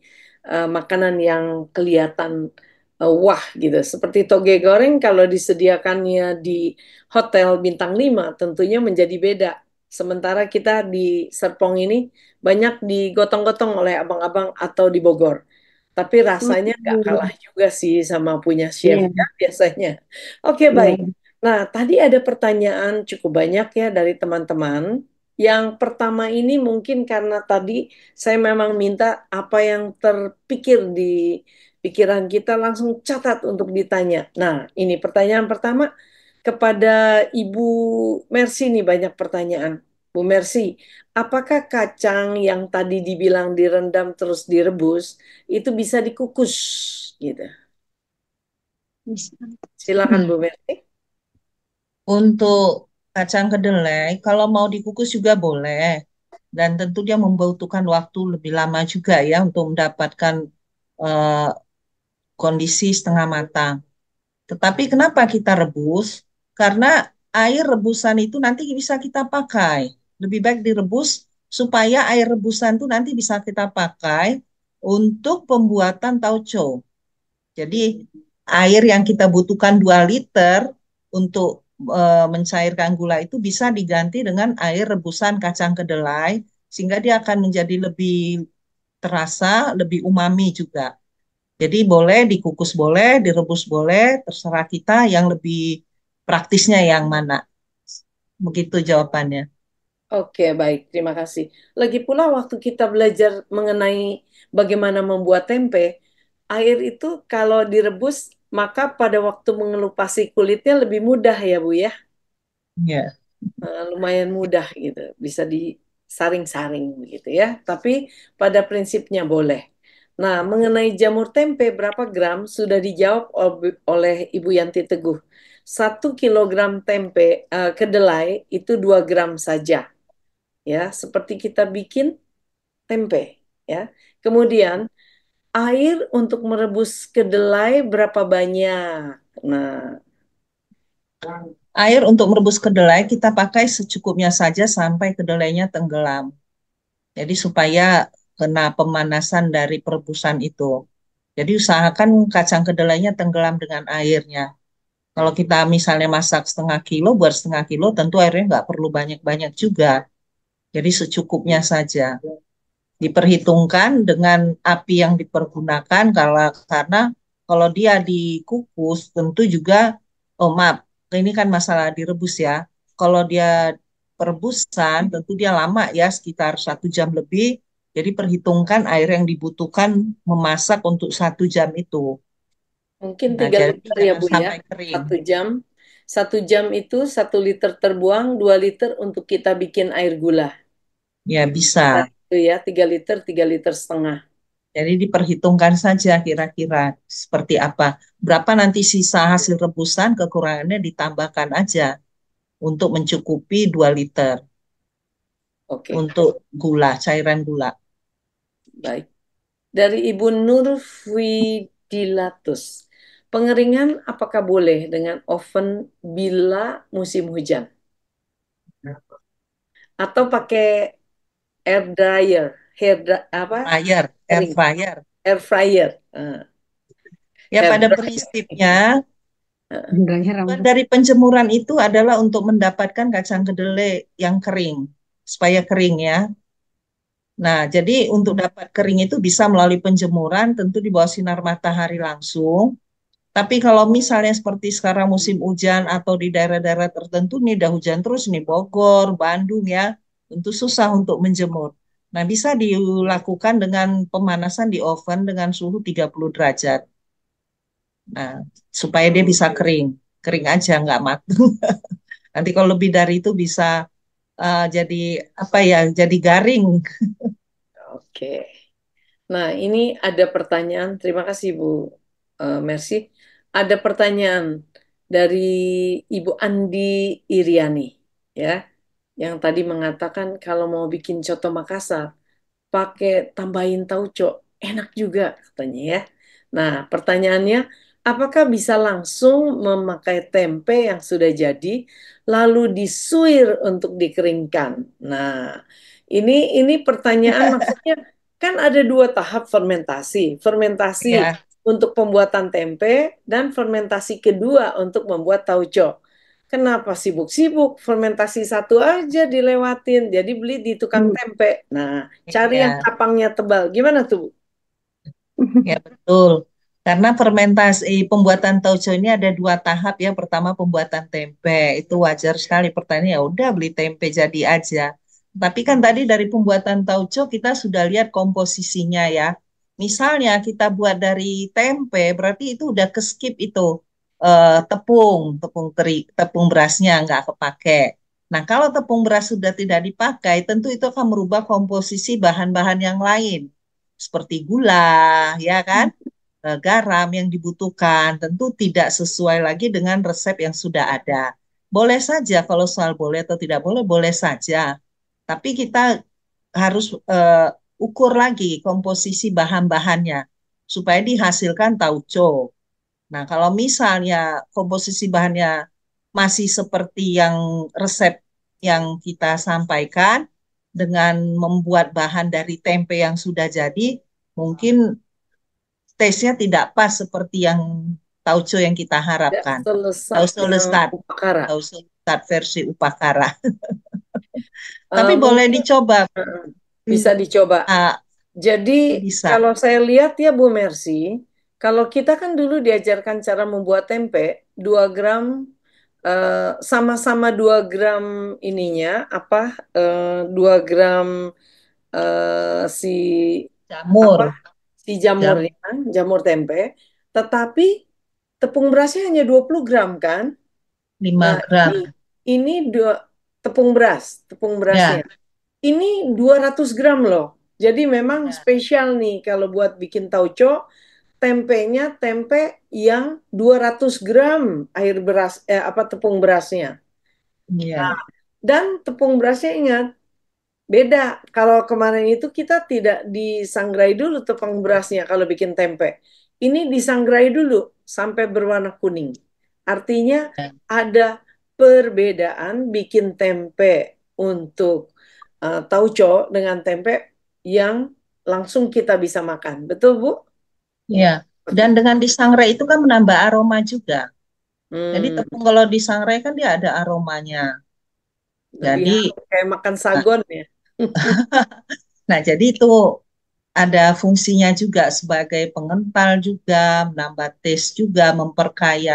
makanan yang kelihatan wah gitu. Seperti toge goreng kalau disediakannya di hotel bintang 5 tentunya menjadi beda. Sementara kita di Serpong ini banyak digotong-gotong oleh abang-abang atau di Bogor. Tapi rasanya nggak kalah juga sih sama punya chef Iya, ya biasanya. Oke, baik. iya. Nah, tadi ada pertanyaan cukup banyak ya dari teman-teman. Yang pertama ini mungkin karena tadi saya memang minta apa yang terpikir di pikiran kita langsung catat untuk ditanya. Nah, ini pertanyaan pertama kepada Ibu Mercy nih banyak pertanyaan. Bu Mercy, apakah kacang yang tadi dibilang direndam terus direbus itu bisa dikukus gitu? Bisa. Silakan Bu Mercy. Untuk kacang kedelai, kalau mau dikukus juga boleh. Dan tentu dia membutuhkan waktu lebih lama juga ya untuk mendapatkan eh, kondisi setengah matang. Tetapi kenapa kita rebus? Karena air rebusan itu nanti bisa kita pakai. Lebih baik direbus supaya air rebusan itu nanti bisa kita pakai untuk pembuatan tauco. Jadi air yang kita butuhkan 2 liter untuk mencairkan gula itu bisa diganti dengan air rebusan kacang kedelai sehingga dia akan menjadi lebih terasa, lebih umami juga. Jadi boleh dikukus boleh, direbus boleh, terserah kita yang lebih praktisnya yang mana. Begitu jawabannya. Oke, baik. Terima kasih. Lagi pula waktu kita belajar mengenai bagaimana membuat tempe, air itu kalau direbus, maka pada waktu mengelupasi kulitnya lebih mudah ya, Bu ya? Ya. lumayan mudah gitu, bisa disaring-saring begitu ya. Tapi pada prinsipnya boleh. Nah, mengenai jamur tempe berapa gram sudah dijawab oleh Ibu Yanti Teguh. 1 kilogram tempe kedelai itu 2 gram saja, ya, seperti kita bikin tempe, ya. Kemudian air untuk merebus kedelai berapa banyak? Nah, Air untuk merebus kedelai kita pakai secukupnya saja sampai kedelainya tenggelam. Jadi supaya kena pemanasan dari perebusan itu. Jadi usahakan kacang kedelainya tenggelam dengan airnya. Kalau kita misalnya masak 1/2 kilo, buat 1/2 kilo, tentu airnya nggak perlu banyak-banyak juga. Jadi secukupnya saja. Diperhitungkan dengan api yang dipergunakan karena kalau dia dikukus tentu juga, oh maaf, ini kan masalah direbus ya. Kalau dia perebusan tentu dia lama ya, sekitar 1 jam lebih. Jadi perhitungkan air yang dibutuhkan memasak untuk 1 jam itu. mungkin Nah, 3 jadi liter ya jangan Bu ya, sampai kering. 1 jam. 1 jam itu 1 liter terbuang, 2 liter untuk kita bikin air gula. Ya bisa. Itu ya, 3 liter, 3 liter setengah. Jadi diperhitungkan saja kira-kira seperti apa. Berapa nanti sisa hasil rebusan, kekurangannya ditambahkan aja untuk mencukupi 2 liter Oke, untuk gula, cairan gula. baik. Dari Ibu Nurfidilatus. Pengeringan apakah boleh dengan oven bila musim hujan? Atau pakai air dryer, apa? Air Kering, fryer. air fryer. Ya Hair pada dryer. prinsipnya Sebenarnya tujuan rambut. dari penjemuran itu adalah untuk mendapatkan kacang kedelai yang kering, supaya kering ya. Nah, jadi untuk dapat kering itu bisa melalui penjemuran, tentu di bawah sinar matahari langsung. Tapi kalau misalnya seperti sekarang musim hujan atau di daerah-daerah tertentu nih udah hujan terus nih Bogor, Bandung ya, tentu susah untuk menjemur. Nah, bisa dilakukan dengan pemanasan di oven dengan suhu 30 derajat. Nah, supaya dia bisa kering. Kering aja, nggak matang. Nanti kalau lebih dari itu bisa jadi apa ya, jadi garing. Oke. Nah, ini ada pertanyaan. Terima kasih, Bu Mercy. Ada pertanyaan dari Ibu Andi Iriani, ya, yang tadi mengatakan kalau mau bikin coto Makassar, pakai tambahin tauco, enak juga katanya ya. Nah, pertanyaannya, apakah bisa langsung memakai tempe yang sudah jadi, lalu disuir untuk dikeringkan? Nah, ini pertanyaan maksudnya kan ada 2 tahap fermentasi. Fermentasi Ya, untuk pembuatan tempe dan fermentasi kedua untuk membuat tauco. Kenapa sibuk-sibuk? Fermentasi satu aja dilewatin. Jadi beli di tukang tempe. Nah, cari yang iya. kapangnya tebal. Gimana tuh, Bu? Ya betul. Karena fermentasi pembuatan tauco ini ada 2 tahap ya. Pertama pembuatan tempe itu wajar sekali. Pertanyaan ya udah beli tempe jadi aja. Tapi kan tadi dari pembuatan tauco kita sudah lihat komposisinya ya. Misalnya kita buat dari tempe berarti itu udah ke skip itu tepung tepung berasnya nggak kepake. Nah kalau tepung beras sudah tidak dipakai, tentu itu akan merubah komposisi bahan-bahan yang lain seperti gula, ya kan? Garam yang dibutuhkan tentu tidak sesuai lagi dengan resep yang sudah ada. Boleh saja kalau soal boleh atau tidak boleh, boleh saja. Tapi kita harus ukur lagi komposisi bahan-bahannya supaya dihasilkan tauco. Nah, kalau misalnya komposisi bahannya masih seperti yang resep yang kita sampaikan dengan membuat bahan dari tempe yang sudah jadi, mungkin taste-nya tidak pas seperti yang tauco yang kita Tidak harapkan. selesat Tauco yang lestat, upakara. tauco lestat versi upakara. Tapi boleh Mungkin dicoba. bisa dicoba. Ah, Jadi bisa. kalau saya lihat ya Bu Mercy, kalau kita kan dulu diajarkan cara membuat tempe, 2 gram sama-sama 2 gram ininya apa 2 gram si apa Jamur. si jamurnya, jamur tempe, tetapi tepung berasnya hanya 20 gram kan? 5 Nah, gram. ini tepung beras, tepung Ya, berasnya. Ini 200 gram loh. Jadi memang ya, spesial nih kalau buat bikin tauco, tempenya tempe yang 200 gram air beras, tepung berasnya. ya, Dan tepung berasnya ingat, beda. Kalau kemarin itu kita tidak disangrai dulu tepung berasnya kalau bikin tempe. Ini disangrai dulu sampai berwarna kuning. Artinya ya. ada perbedaan bikin tempe untuk tauco dengan tempe yang langsung kita bisa makan. Betul, Bu? Ya. Seperti Dan itu. dengan disangrai itu kan menambah aroma juga. Jadi Hmm, tepung kalau disangrai kan dia ada aromanya. lebih Jadi, harum kayak makan nah, sagon ya. nah, jadi itu ada fungsinya juga sebagai pengental juga, menambah taste juga, memperkaya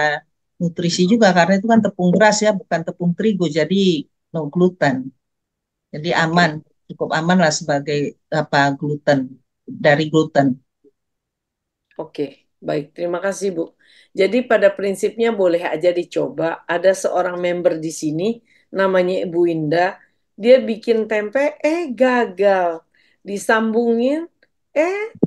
nutrisi juga karena itu kan tepung beras ya, bukan tepung terigu, jadi no gluten. Jadi Oke. aman, cukup aman lah sebagai apa gluten dari gluten. Oke, baik. Terima kasih, Bu. Jadi pada prinsipnya boleh aja dicoba. Ada seorang member di sini, namanya Ibu Indah. Dia bikin tempe, gagal. Disambungin,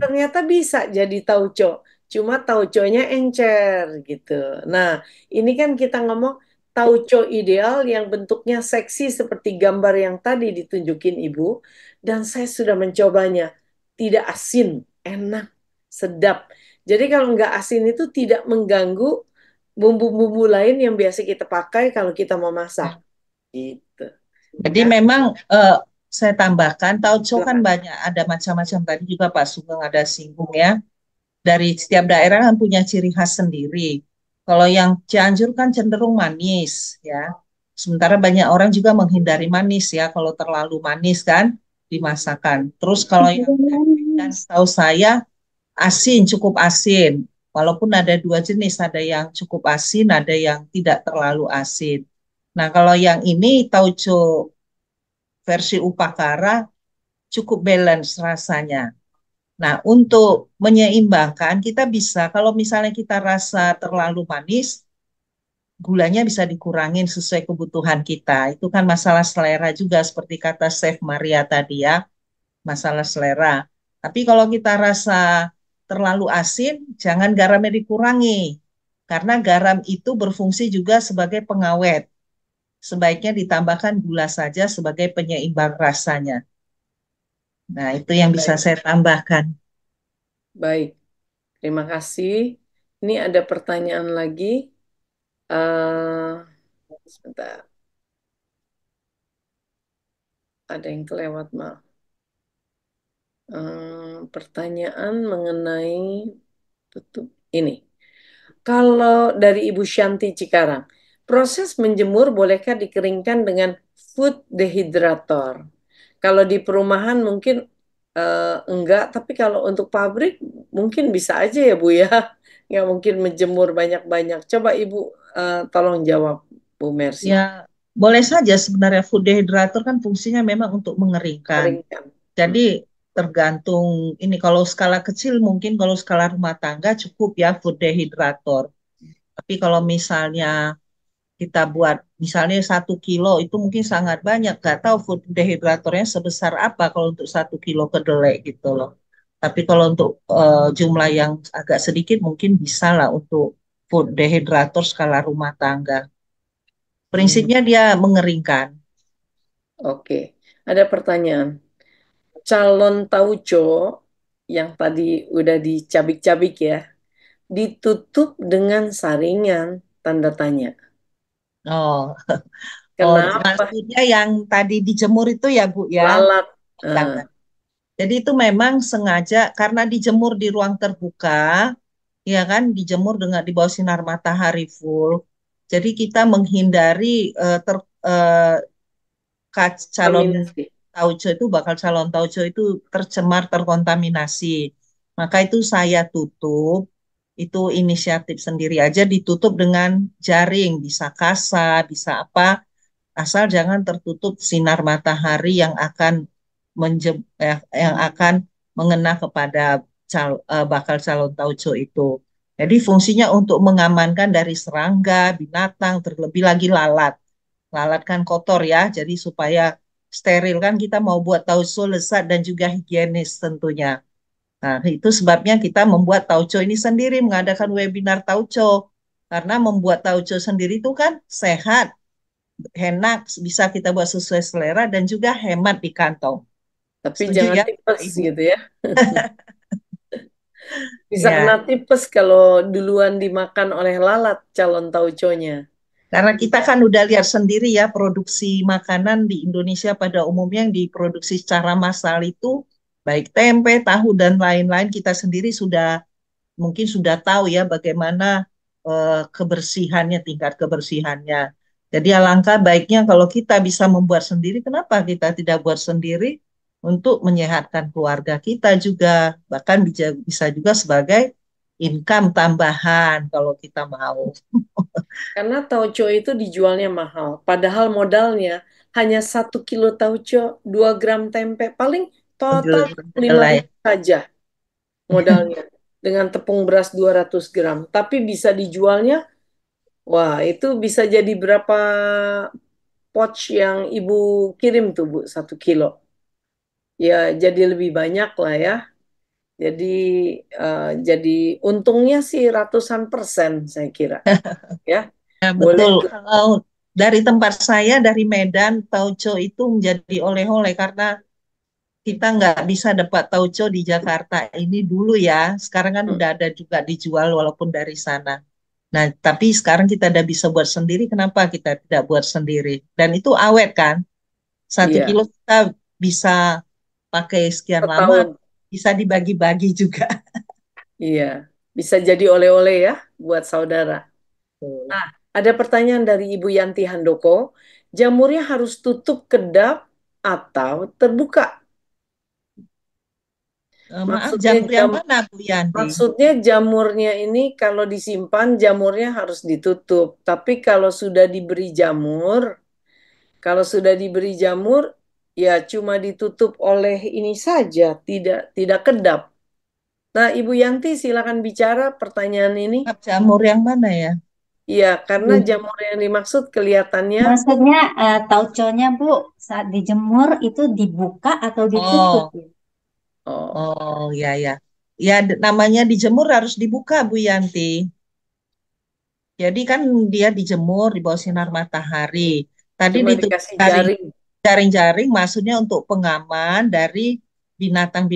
ternyata bisa jadi tauco. Cuma tauconya encer gitu. Nah, ini kan kita ngomong tauco ideal yang bentuknya seksi seperti gambar yang tadi ditunjukin Ibu. Dan saya sudah mencobanya. Tidak asin, enak, sedap. Jadi kalau nggak asin itu tidak mengganggu bumbu-bumbu lain yang biasa kita pakai kalau kita mau masak. Gitu. Jadi Ya, memang saya tambahkan tauco kan silakan. banyak ada macam-macam tadi juga Pak Sugeng ada singgung ya. Dari setiap daerah kan punya ciri khas sendiri. Kalau yang Cianjur kan cenderung manis ya. Sementara banyak orang juga menghindari manis ya kalau terlalu manis kan dimasakan. Terus kalau yang dari Medan tahu saya asin cukup asin. Walaupun ada dua jenis, ada yang cukup asin, ada yang tidak terlalu asin. Nah, kalau yang ini tauco versi Upakara cukup balance rasanya. Nah, untuk menyeimbangkan, kita bisa, kalau misalnya kita rasa terlalu manis, gulanya bisa dikurangin sesuai kebutuhan kita. Itu kan masalah selera juga, seperti kata Chef Maria tadi ya, masalah selera. Tapi kalau kita rasa terlalu asin, jangan garamnya dikurangi. Karena garam itu berfungsi juga sebagai pengawet. Sebaiknya ditambahkan gula saja sebagai penyeimbang rasanya. Nah, itu yang bisa Baik, saya tambahkan. baik. Terima kasih. Ini ada pertanyaan lagi. Sebentar, ada yang kelewat, maaf. Pertanyaan mengenai tutup ini. Kalau dari Ibu Shanti Cikarang, proses menjemur bolehkah dikeringkan dengan food dehydrator? Kalau di perumahan mungkin enggak, tapi kalau untuk pabrik mungkin bisa aja ya Bu ya. Nggak mungkin menjemur banyak-banyak. Coba Ibu tolong jawab Bu Mercy. Ya, boleh saja sebenarnya food dehydrator kan fungsinya memang untuk mengeringkan. Keringkan. Jadi Hmm. tergantung ini kalau skala kecil mungkin kalau skala rumah tangga cukup ya food dehydrator. Tapi kalau misalnya kita buat misalnya 1 kilo itu mungkin sangat banyak. Gak tahu food dehydratornya sebesar apa kalau untuk 1 kilo kedelai gitu loh. Tapi kalau untuk jumlah yang agak sedikit mungkin bisa lah untuk food dehydrator skala rumah tangga. Hmm. Prinsipnya dia mengeringkan. Oke, ada pertanyaan. Calon tauco yang tadi udah dicabik-cabik ya, ditutup dengan saringan tanda tanya. Oh, oh, Kenapa maksudnya yang tadi dijemur itu ya Bu ya. lalat? Jangan. Jadi itu memang sengaja karena dijemur di ruang terbuka, ya kan, dijemur dengan di bawah sinar matahari full. Jadi kita menghindari eh, ter, eh, calon Kontaminasi. tauco itu bakal calon tauco itu tercemar, terkontaminasi. Maka itu saya tutup, itu inisiatif sendiri aja ditutup dengan jaring, bisa kasa, bisa apa, asal jangan tertutup sinar matahari yang akan yang akan mengena kepada bakal calon tauco itu. Jadi fungsinya untuk mengamankan dari serangga, binatang, terlebih lagi lalat. Lalat kan kotor ya, jadi supaya steril kan kita mau buat tauco lezat dan juga higienis tentunya. Nah, itu sebabnya kita membuat tauco ini sendiri, mengadakan webinar tauco. Karena membuat tauco sendiri itu kan sehat, enak, bisa kita buat sesuai selera dan juga hemat di kantong. Tapi Setuju jangan ya, Pak tipes Ibu? gitu ya. Bisa kena Ya, tipes kalau duluan dimakan oleh lalat calon tauconya. karena kita kan udah lihat sendiri ya produksi makanan di Indonesia pada umumnya yang diproduksi secara massal itu baik tempe, tahu dan lain-lain kita sendiri sudah mungkin sudah tahu ya bagaimana kebersihannya, tingkat kebersihannya. Jadi alangkah baiknya kalau kita bisa membuat sendiri, kenapa kita tidak buat sendiri untuk menyehatkan keluarga kita juga, bahkan bisa juga sebagai income tambahan kalau kita mau. Karena tauco itu dijualnya mahal. Padahal modalnya hanya 1 kilo tauco, 2 gram tempe. Paling total lima Kedelai. ribu saja modalnya. Dengan tepung beras 200 gram. Tapi bisa dijualnya, wah itu bisa jadi berapa pouch yang ibu kirim tuh Bu, 1 kilo. Ya jadi lebih banyak lah ya. Jadi jadi untungnya sih ratusan persen saya kira. Ya, Ya, boleh betul. tuh. Kalau dari tempat saya, dari Medan, tauco itu menjadi oleh-oleh karena kita nggak bisa dapat tauco di Jakarta ini dulu ya. Sekarang kan Hmm, udah ada juga dijual walaupun dari sana. Nah, tapi sekarang kita udah bisa buat sendiri. Kenapa kita tidak buat sendiri? Dan itu awet kan? 1 kilo iya, kita bisa pakai sekian lama, setahun. bisa dibagi-bagi juga. Iya, bisa jadi oleh-oleh ya buat saudara. Nah, ada pertanyaan dari Ibu Yanti Handoko. Jamurnya harus tutup kedap atau terbuka? Maaf, Maksudnya jamur yang mana, Bu Yanti? maksudnya jamurnya ini kalau disimpan jamurnya harus ditutup. Tapi kalau sudah diberi jamur ya cuma ditutup oleh ini saja, tidak tidak kedap. Nah, Ibu Yanti silakan bicara pertanyaan ini. Maaf, jamur yang mana ya? Iya, karena jamur yang dimaksud kelihatannya Maksudnya tauconya Bu, saat dijemur itu dibuka atau ditutup Oh, ya? oh, oh ya ya. Ya namanya dijemur harus dibuka Bu Yanti. Jadi kan dia dijemur di bawah sinar matahari. Tadi cuma ditutup dikasih jaring jaring jaring-jaring maksudnya untuk pengaman dari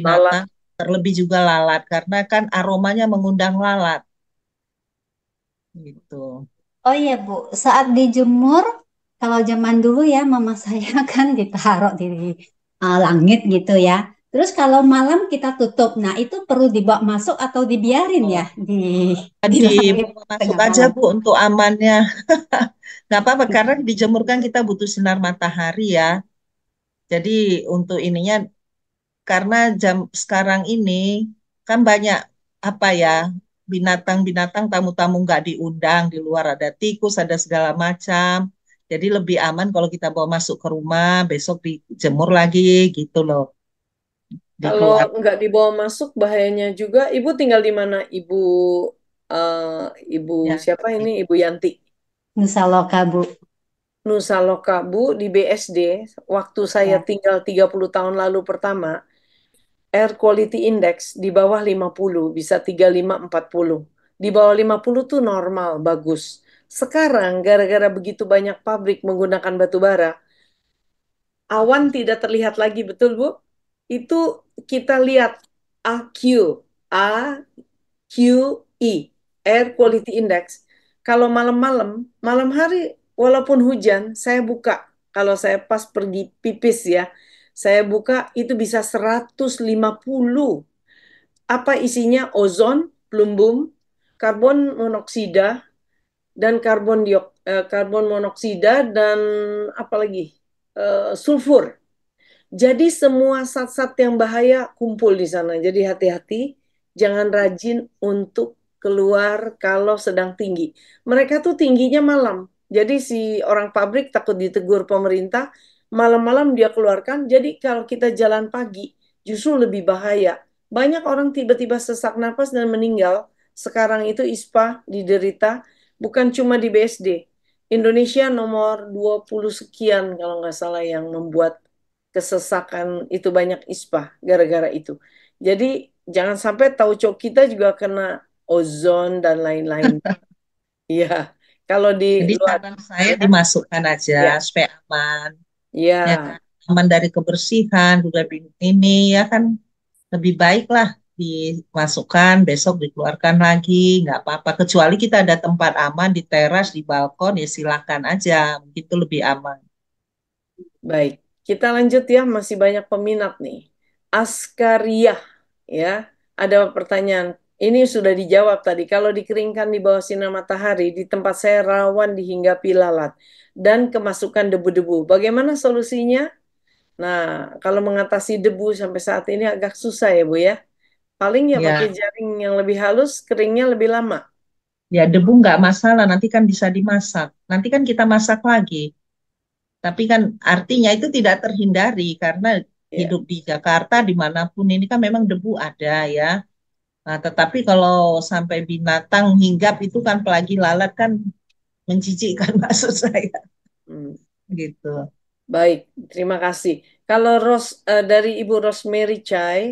lalat. binatang-binatang terlebih juga lalat karena kan aromanya mengundang lalat gitu. Oh iya Bu, saat dijemur, kalau zaman dulu ya mama saya kan ditaruh di langit gitu ya. Terus kalau malam kita tutup, nah itu perlu dibawa masuk atau dibiarin ya Oh, di langit dibawa masuk tengah aja malam. Bu untuk amannya. Nggak apa-apa karena dijemur kan kita butuh sinar matahari ya. Jadi untuk ininya karena jam sekarang ini kan banyak apa ya binatang-binatang tamu-tamu nggak diundang di luar ada tikus ada segala macam jadi lebih aman kalau kita bawa masuk ke rumah besok dijemur lagi gitu loh Kalau dikeluar nggak dibawa masuk bahayanya juga. Ibu tinggal di mana? eh, Ibu ya. siapa ini? Ibu Yanti. Nusa Loka Bu. Nusa Loka, Bu, di BSD. Waktu saya Ya. tinggal 30 tahun lalu pertama, air quality index di bawah 50, bisa 35-40. Di bawah 50 tuh normal, bagus. Sekarang, gara-gara begitu banyak pabrik menggunakan batu bara, awan tidak terlihat lagi, betul Bu? Itu kita lihat AQ, AQI, Air Quality Index. Kalau malam-malam, malam hari, walaupun hujan, saya buka. Kalau saya pas pergi pipis ya, saya buka itu bisa 150. Apa isinya? Ozon, plumbum, karbon monoksida, dan karbon monoksida dan apa lagi? Sulfur. Jadi semua zat-zat yang bahaya kumpul di sana. Jadi hati-hati, jangan rajin untuk keluar kalau sedang tinggi. Mereka tuh tingginya malam. Jadi si orang pabrik takut ditegur pemerintah, malam-malam dia keluarkan. Jadi kalau kita jalan pagi, justru lebih bahaya. Banyak orang tiba-tiba sesak napas dan meninggal. Sekarang itu ISPA diderita, bukan cuma di BSD. Indonesia nomor 20 sekian kalau nggak salah yang membuat kesesakan itu banyak ispa gara-gara itu. Jadi jangan sampai tauco kita juga kena ozon dan lain-lain. Iya, kalau di Jadi luar saran saya ya, dimasukkan aja ya, supaya aman, ya ya, kan? Aman dari kebersihan, juga ini ya kan lebih baik lah dimasukkan, besok dikeluarkan lagi, nggak apa-apa. Kecuali kita ada tempat aman di teras, di balkon, ya silakan aja, begitu lebih aman. baik. Kita lanjut ya, masih banyak peminat nih. Askariah, ya, ada pertanyaan. Ini sudah dijawab tadi. Kalau dikeringkan di bawah sinar matahari, di tempat saya rawan dihinggapi lalat dan kemasukan debu-debu. Bagaimana solusinya? Nah, kalau mengatasi debu sampai saat ini agak susah ya, Bu ya. Paling ya pakai Ya, jaring yang lebih halus, keringnya lebih lama. ya debu nggak masalah, nanti kan bisa dimasak. Nanti kan kita masak lagi. Tapi kan artinya itu tidak terhindari karena Ya. hidup di Jakarta dimanapun ini kan memang debu ada ya. Nah, tetapi kalau sampai binatang hinggap itu kan apalagi lalat kan menjijikkan maksud saya Hmm. gitu. Baik, terima kasih. Kalau dari Ibu Rosemary Chai,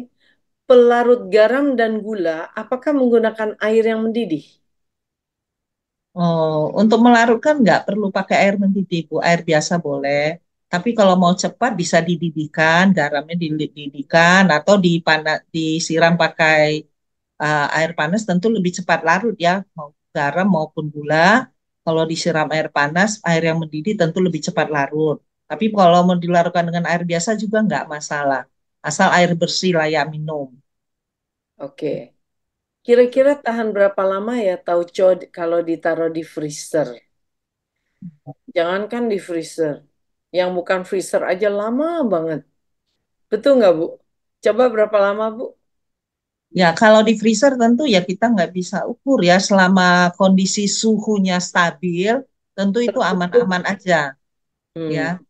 pelarut garam dan gula, apakah menggunakan air yang mendidih? Oh, untuk melarutkan nggak perlu pakai air mendidih, Bu. Air biasa boleh. Tapi kalau mau cepat bisa dididihkan, garamnya dididihkan atau disiram pakai air panas tentu lebih cepat larut ya, mau garam maupun gula. Kalau disiram air panas, air yang mendidih tentu lebih cepat larut. Tapi kalau mau dilarutkan dengan air biasa juga nggak masalah, asal air bersih layak minum. Oke. Kira-kira tahan berapa lama ya tauco kalau ditaruh di freezer? Jangankan di freezer. Yang bukan freezer aja lama banget. Betul nggak, Bu? Coba berapa lama, Bu? Ya, kalau di freezer tentu ya kita nggak bisa ukur ya selama kondisi suhunya stabil, tentu itu aman-aman aja ya. Hmm,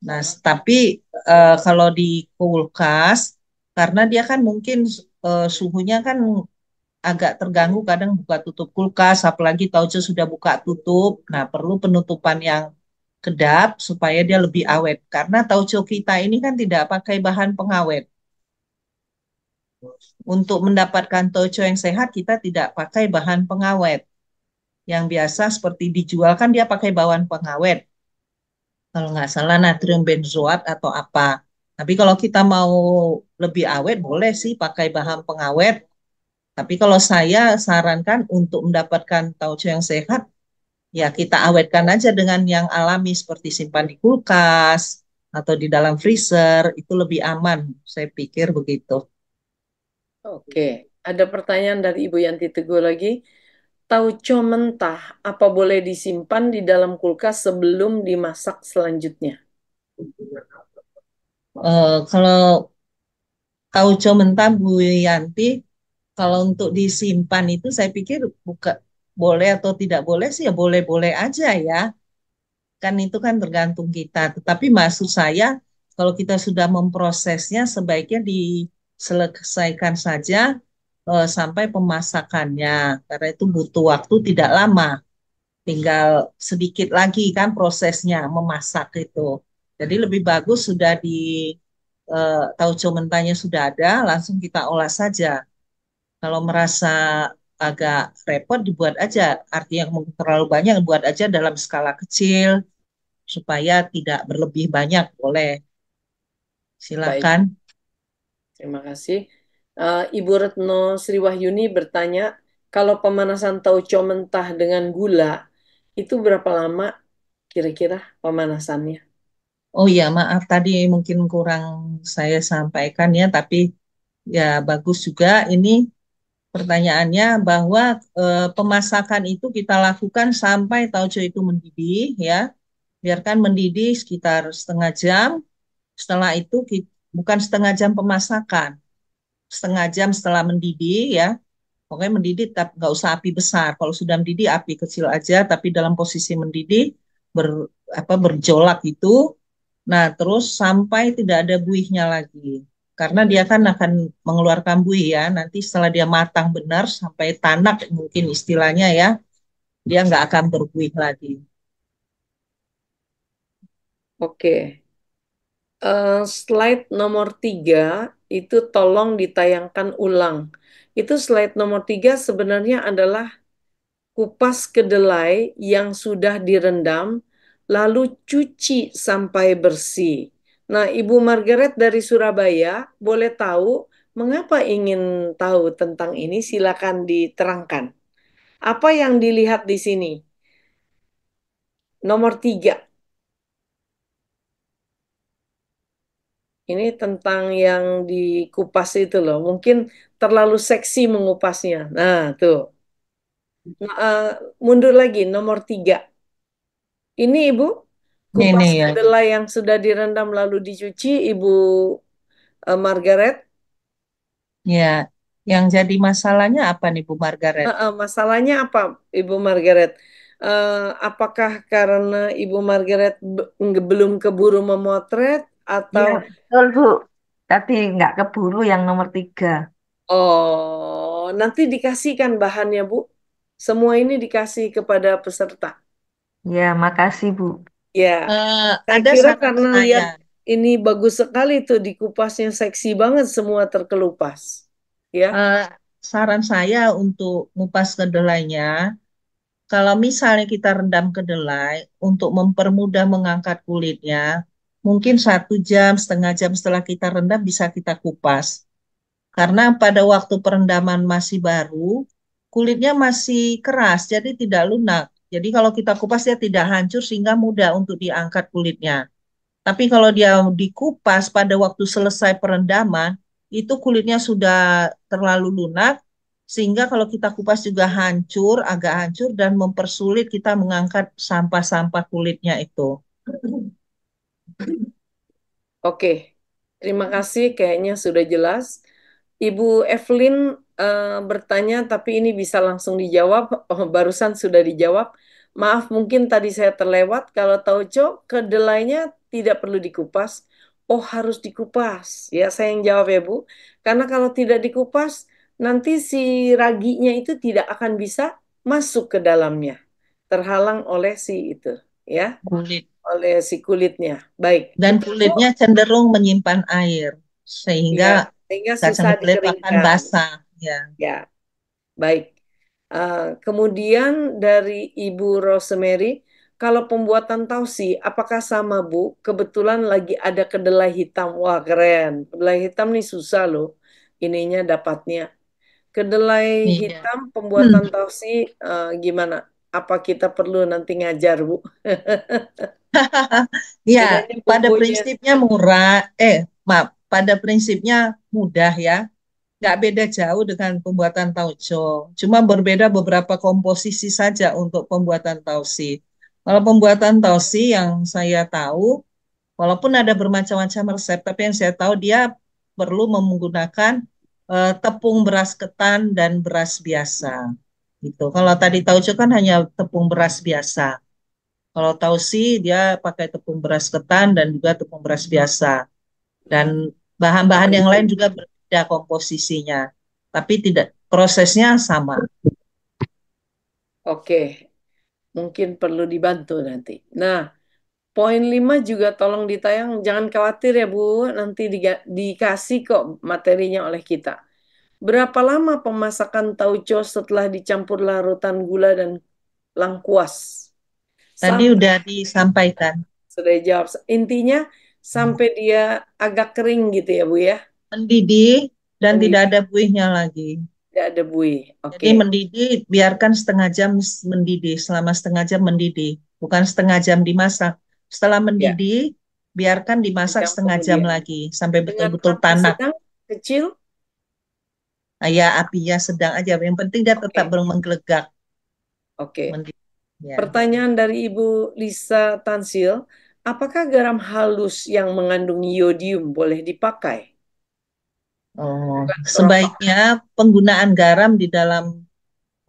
Nah, tapi kalau di kulkas, karena dia kan mungkin suhunya kan agak terganggu kadang buka tutup kulkas, apalagi tauco sudah buka tutup. Nah, perlu penutupan yang kedap supaya dia lebih awet. Karena tauco kita ini kan tidak pakai bahan pengawet. Untuk mendapatkan tauco yang sehat, kita tidak pakai bahan pengawet. Yang biasa seperti dijual kan dia pakai bahan pengawet. Kalau nggak salah natrium benzoat atau apa. Tapi kalau kita mau lebih awet, boleh sih pakai bahan pengawet. Tapi kalau saya sarankan untuk mendapatkan tauco yang sehat, ya kita awetkan aja dengan yang alami seperti simpan di kulkas atau di dalam freezer, itu lebih aman. Saya pikir begitu. oke. Ada pertanyaan dari Ibu Yanti Teguh lagi. Tauco mentah, apa boleh disimpan di dalam kulkas sebelum dimasak selanjutnya? Kalau tauco mentah Bu Yanti, kalau untuk disimpan itu saya pikir buka boleh atau tidak boleh sih ya boleh-boleh aja ya. Kan itu kan tergantung kita. Tetapi maksud saya kalau kita sudah memprosesnya sebaiknya diselesaikan saja sampai pemasakannya. Karena itu butuh waktu tidak lama. Tinggal sedikit lagi kan prosesnya memasak itu. Jadi lebih bagus sudah tauco mentahnya sudah ada, langsung kita olah saja. Kalau merasa agak repot dibuat aja, artinya terlalu banyak buat aja dalam skala kecil supaya tidak berlebih banyak. Boleh, Baik, silakan. terima kasih. Ibu Retno Sriwahyuni bertanya, kalau pemanasan tauco mentah dengan gula, itu berapa lama kira-kira pemanasannya? Oh ya, maaf tadi mungkin kurang saya sampaikan ya, tapi ya bagus juga ini pertanyaannya bahwa pemasakan itu kita lakukan sampai tauco itu mendidih ya. Biarkan mendidih sekitar setengah jam. Setelah itu bukan setengah jam pemasakan, setengah jam setelah mendidih ya. Pokoknya mendidih tapi nggak usah api besar. Kalau sudah mendidih api kecil aja, tapi dalam posisi mendidih ber, berjolak itu. Nah, terus sampai tidak ada buihnya lagi. Karena dia kan akan mengeluarkan buih ya. Nanti setelah dia matang benar sampai tanak mungkin istilahnya ya, dia nggak akan berbuih lagi. Oke. Slide nomor 3 itu tolong ditayangkan ulang. Itu slide nomor 3 sebenarnya adalah kupas kedelai yang sudah direndam, lalu cuci sampai bersih. Nah, Ibu Margaret dari Surabaya, boleh tahu mengapa ingin tahu tentang ini? Silakan diterangkan. Apa yang dilihat di sini? Nomor 3. Ini tentang yang dikupas itu loh. Mungkin terlalu seksi mengupasnya. Nah, tuh. Nah, mundur lagi, nomor 3. Ini Ibu, Ini kupas ya. kedelai yang sudah direndam lalu dicuci, Ibu Margaret. Ya, yang jadi masalahnya apa nih Bu Margaret? Masalahnya apa, Ibu Margaret? Apakah karena Ibu Margaret belum keburu memotret Iya, atau betul Bu. Tapi nggak keburu yang nomor 3. nanti dikasihkan bahannya, Bu? Semua ini dikasih kepada peserta. Ya, makasih Bu. Ya, saya Ada kira saran karena lihat saya. ini bagus sekali tuh dikupasnya seksi banget semua terkelupas. Ya. Eh, Saran saya untuk ngupas kedelainya, kalau misalnya kita rendam kedelai untuk mempermudah mengangkat kulitnya, mungkin 1 jam, setengah jam setelah kita rendam bisa kita kupas. Karena pada waktu perendaman masih baru, kulitnya masih keras, jadi tidak lunak. Jadi kalau kita kupas dia tidak hancur sehingga mudah untuk diangkat kulitnya. Tapi kalau dia dikupas pada waktu selesai perendaman, itu kulitnya sudah terlalu lunak, sehingga kalau kita kupas juga hancur, agak hancur, dan mempersulit kita mengangkat sampah-sampah kulitnya itu. Oke, terima kasih. Kayaknya sudah jelas. Ibu Evelyn bertanya, tapi ini bisa langsung dijawab. Oh, barusan sudah dijawab. Maaf, mungkin tadi saya terlewat. Kalau tauco, kedelainya tidak perlu dikupas. Oh, harus dikupas. Ya, saya yang jawab ya, Bu. Karena kalau tidak dikupas, nanti si raginya itu tidak akan bisa masuk ke dalamnya. Terhalang oleh si itu, ya, Kulit. oleh si kulitnya. Baik, Dan betul, Bu? kulitnya cenderung menyimpan air, sehingga Ya, sehingga kacang susah kedelai akan dikeringkan. basah. Ya. Ya, baik. Kemudian dari Ibu Rosemary, kalau pembuatan tausi, apakah sama Bu? Kebetulan lagi ada kedelai hitam. Wah, keren. Kedelai hitam nih susah loh. Ininya dapatnya. Kedelai Iya. hitam pembuatan tausi gimana? Apa kita perlu nanti ngajar, Bu? Ya, Bedanya pada bumbunya. prinsipnya murah, maaf, pada prinsipnya mudah ya. Nggak beda jauh dengan pembuatan tauco. Cuma berbeda beberapa komposisi saja untuk pembuatan tausi. Kalau pembuatan tausi yang saya tahu, walaupun ada bermacam-macam resep, tapi yang saya tahu dia perlu menggunakan tepung beras ketan dan beras biasa. Gitu. Kalau tadi tauco kan hanya tepung beras biasa. Kalau tausi dia pakai tepung beras ketan dan juga tepung beras biasa. Dan bahan-bahan yang lain juga berbeda komposisinya. Tapi tidak prosesnya sama. Oke, mungkin perlu dibantu nanti. Nah, poin 5 juga tolong ditayang. Jangan khawatir ya Bu, nanti dikasih kok materinya oleh kita. Berapa lama pemasakan tauco setelah dicampur larutan gula dan lengkuas? Tadi Sampai udah disampaikan. sudah jawab. Intinya sampai dia agak kering gitu ya Bu ya. Mendidih dan tidak Mendidih, ada buihnya lagi. tidak ada buih. Jadi Oke. mendidih, biarkan setengah jam mendidih, selama setengah jam mendidih. Bukan setengah jam dimasak. Setelah Ya, mendidih, biarkan dimasak jam setengah jam kemudian. lagi, sampai Dengan betul-betul api tanak. sedang, kecil. Nah, ya, apinya sedang aja. Yang penting dia tetap Oke. menggelegak. Oke. Mendidih. Ya. Pertanyaan dari Ibu Lisa Tansil, apakah garam halus yang mengandung iodium boleh dipakai? Oh, Bukan rokok. sebaiknya penggunaan garam di dalam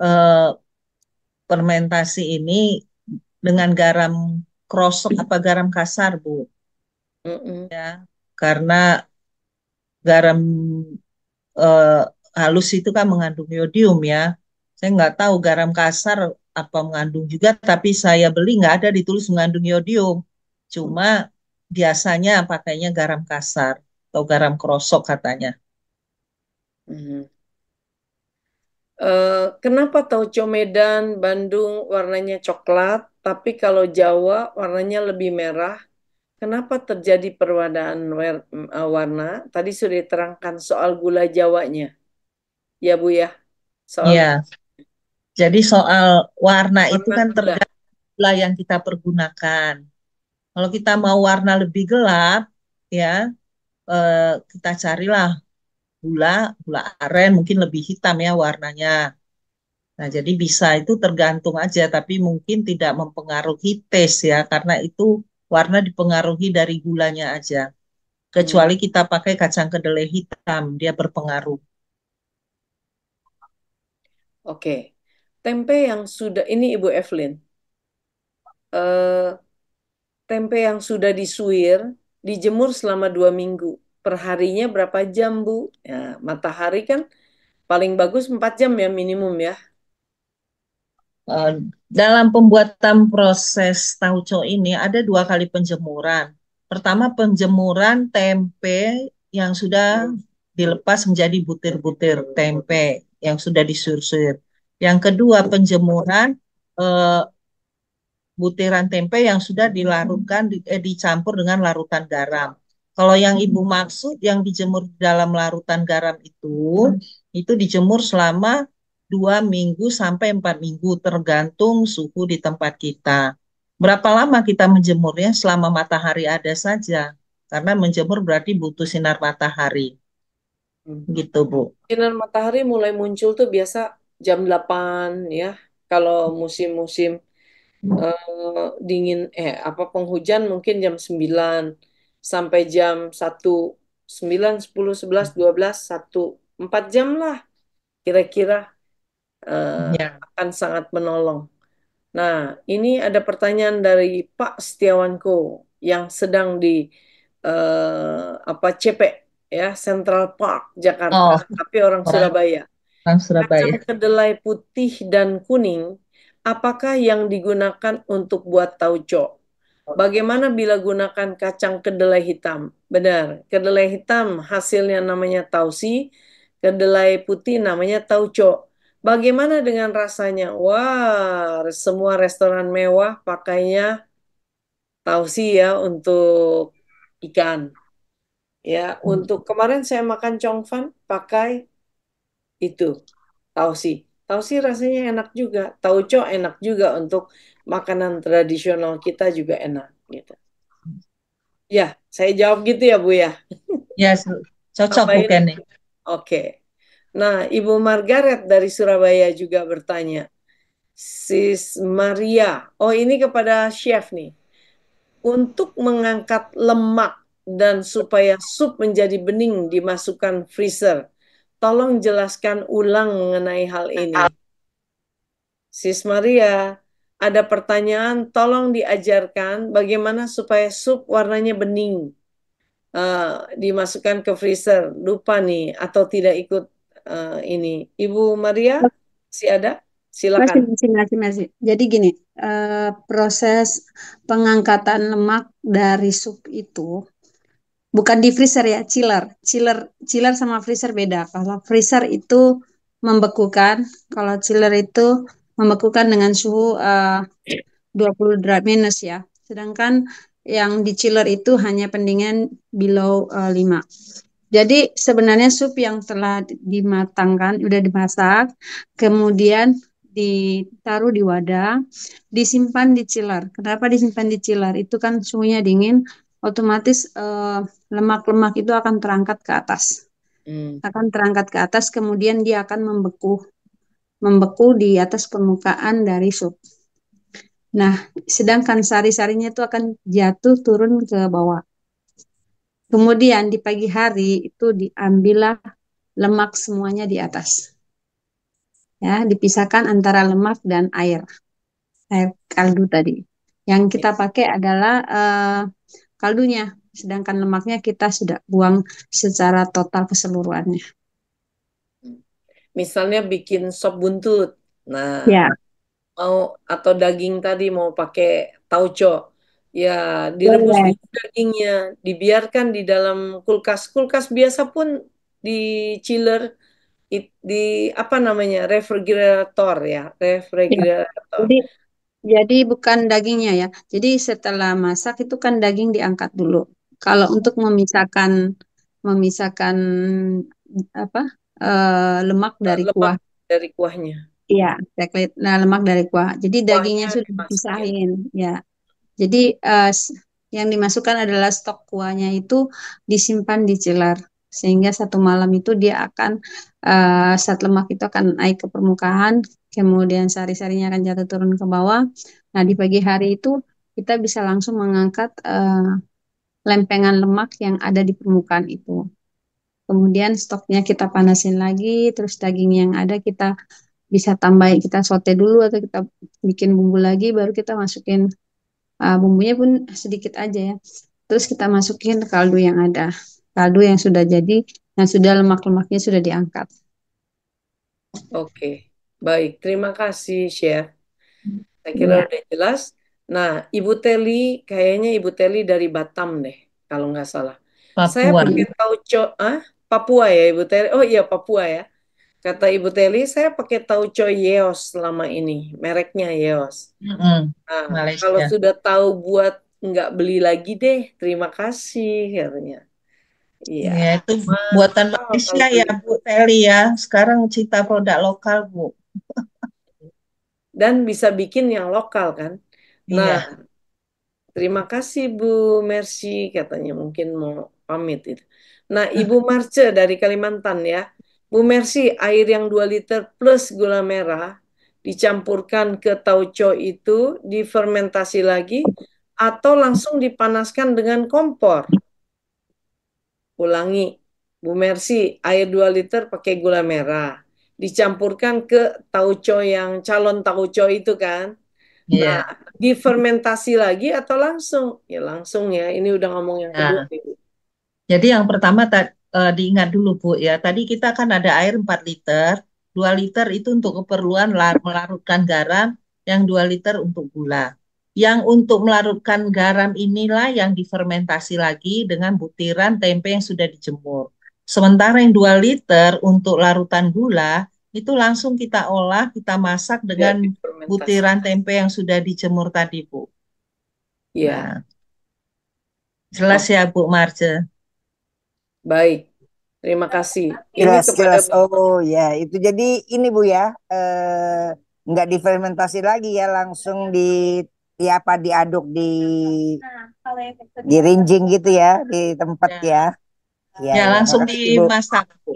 eh, fermentasi ini dengan garam krosok apa garam kasar, Bu. Mm-mm. Ya, karena garam eh, halus itu kan mengandung iodium ya. Saya nggak tahu garam kasar apa mengandung juga, tapi saya beli nggak ada ditulis mengandung iodium. Cuma biasanya pakainya garam kasar atau garam krosok katanya. Mhm. Kenapa tauco Medan, Bandung warnanya coklat, tapi kalau Jawa warnanya lebih merah? Kenapa terjadi perbedaan warna? Tadi sudah diterangkan soal gula Jawanya, ya Bu ya, soal Ya, jadi soal warna itu warna kan gula. tergantung gula yang kita pergunakan. Kalau kita mau warna lebih gelap, ya eh, kita carilah gula, gula aren mungkin lebih hitam ya warnanya. Nah, jadi bisa itu tergantung aja, tapi mungkin tidak mempengaruhi taste ya, karena itu warna dipengaruhi dari gulanya aja. Hmm, Kecuali kita pakai kacang kedelai hitam, dia berpengaruh. oke. Tempe yang sudah ini Ibu Evelyn, eh, tempe yang sudah disuir, dijemur selama 2 minggu. Perharinya berapa jam, Bu? Ya, matahari kan paling bagus 4 jam ya minimum ya. Eh, Dalam pembuatan proses tauco ini ada 2 kali penjemuran. Pertama penjemuran tempe yang sudah dilepas menjadi butir-butir tempe yang sudah disuir-suir. Yang kedua penjemuran eh, butiran tempe yang sudah dilarutkan, dicampur dengan larutan garam. Kalau yang Ibu maksud yang dijemur dalam larutan garam itu dijemur selama 2 minggu sampai 4 minggu tergantung suhu di tempat kita. Berapa lama kita menjemurnya? Selama matahari ada saja. Karena menjemur berarti butuh sinar matahari. Hmm. Gitu, Bu. Sinar matahari mulai muncul tuh biasa jam 8 ya. Kalau musim-musim dingin apa penghujan mungkin jam 9 sampai jam 1, 9, 10, 11, 12, 1, 4 jam lah kira-kira Ya. akan sangat menolong. Nah, ini ada pertanyaan dari Pak Setiawanko yang sedang di apa CP ya, Central Park Jakarta, Oh, tapi orang orang Surabaya. orang Kacang Surabaya. kedelai putih dan kuning, apakah yang digunakan untuk buat tauco? Bagaimana bila gunakan kacang kedelai hitam? Benar, kedelai hitam hasilnya namanya tausi, kedelai putih namanya tauco. Bagaimana dengan rasanya? Wah, semua restoran mewah pakainya tausi ya untuk ikan. Ya, untuk kemarin saya makan congfan pakai itu tausi. Tausi rasanya enak juga. Tauco enak juga untuk makanan tradisional kita juga enak gitu. Ya, saya jawab gitu ya, Bu ya. Ya, cocok Bu Tambahin. Kenny. Oke. Nah, Ibu Margaret dari Surabaya juga bertanya. Sis Maria. Oh, ini kepada chef nih. Untuk mengangkat lemak dan supaya sup menjadi bening dimasukkan freezer. Tolong jelaskan ulang mengenai hal ini. Sis Maria, ada pertanyaan, tolong diajarkan bagaimana supaya sup warnanya bening. Dimasukkan ke freezer. Lupa nih, atau tidak ikut ini. Ibu Maria, masih ada? Masih, Silakan. masih, masih, masih. Jadi gini, proses pengangkatan lemak dari sup itu bukan di freezer ya, chiller. Chiller, chiller sama freezer beda. Kalau freezer itu membekukan, kalau chiller itu membekukan dengan suhu 20 derajat minus ya. Sedangkan yang di chiller itu hanya pendinginan below 5. Jadi sebenarnya sup yang telah dimatangkan, udah dimasak, kemudian ditaruh di wadah, disimpan di chiller. Kenapa disimpan di chiller? Itu kan suhunya dingin, otomatis lemak-lemak itu akan terangkat ke atas. Hmm. Akan terangkat ke atas, kemudian dia akan membeku di atas permukaan dari sup. Nah, sedangkan sari-sarinya itu akan jatuh turun ke bawah. Kemudian di pagi hari itu diambillah lemak semuanya di atas. Ya, dipisahkan antara lemak dan air kaldu tadi. Yang kita pakai adalah kaldunya, sedangkan lemaknya kita sudah buang secara total keseluruhannya. Misalnya bikin sop buntut. Nah, Ya, mau atau daging tadi mau pakai tauco. Ya, direbus Boleh. dulu dagingnya, dibiarkan di dalam kulkas. Kulkas biasa pun di chiller, di apa namanya, refrigerator ya, Ya. refrigerator. Jadi jadi bukan dagingnya ya. Jadi setelah masak itu kan daging diangkat dulu. Kalau untuk memisahkan apa lemak dari Lemak kuah. dari kuahnya. Iya, nah lemak dari kuah. Jadi dagingnya Kuahnya sudah dimasukin. dipisahin, ya. Jadi yang dimasukkan adalah stok kuahnya itu disimpan di chiller sehingga satu malam itu dia akan zat lemak itu akan naik ke permukaan, kemudian sari-sarinya akan jatuh turun ke bawah. Nah di pagi hari itu kita bisa langsung mengangkat lempengan lemak yang ada di permukaan itu. Kemudian stoknya kita panasin lagi, terus daging yang ada kita bisa tambahin, kita saute dulu atau kita bikin bumbu lagi, baru kita masukin bumbunya pun sedikit aja ya. Terus kita masukin kaldu yang ada. Kaldu yang sudah jadi, yang sudah lemak-lemaknya sudah diangkat. Oke, baik. Terima kasih, Chef. Saya kira Ya, udah jelas. Nah, Ibu Teli, kayaknya Ibu Teli dari Batam deh, kalau nggak salah. Saya Papua. pakai tauco, Papua ya Ibu Teli. Oh iya Papua ya. Kata Ibu Teli, saya pakai tauco Yeos selama ini, mereknya Yeos. Mm-mm. Nah, kalau Malaysia. sudah tahu buat nggak beli lagi deh, terima kasih katanya. Iya, Ya, itu buatan mahal Malaysia kalau ya, beli. Bu Teli ya. Sekarang cita produk lokal, Bu. Dan bisa bikin yang lokal kan. Nah, Iya. terima kasih Bu Mercy katanya mungkin mau pamit itu. Nah, Ibu Marce dari Kalimantan ya. Bu Mercy, air yang 2 liter plus gula merah dicampurkan ke tauco itu difermentasi lagi atau langsung dipanaskan dengan kompor. Ulangi, Bu Mercy, air 2 liter pakai gula merah. Dicampurkan ke tauco yang calon tauco itu kan. Nah, Iya. difermentasi lagi atau langsung? Ya langsung ya. Ini udah ngomong yang kedua. Nah, Ibu. jadi yang pertama diingat dulu, Bu, ya. Tadi kita kan ada air 4 liter. 2 liter itu untuk keperluan melarutkan garam, yang 2 liter untuk gula. Yang untuk melarutkan garam inilah yang difermentasi lagi dengan butiran tempe yang sudah dijemur. Sementara yang 2 liter untuk larutan gula, itu langsung kita olah, kita masak Ya, dengan difermentasi. butiran tempe yang sudah dijemur tadi, Bu. Ya, Nah, jelas oke. ya, Bu Marce? Baik. Terima kasih. Ini Jelas, kepada jelas. Bapak. Oh ya, itu jadi ini Bu ya, nggak difermentasi lagi ya, langsung di apa diaduk di rinjing gitu ya, di tempat ya. Ya, Ya, ya ya. langsung Makasih Bu. dimasak, Bu.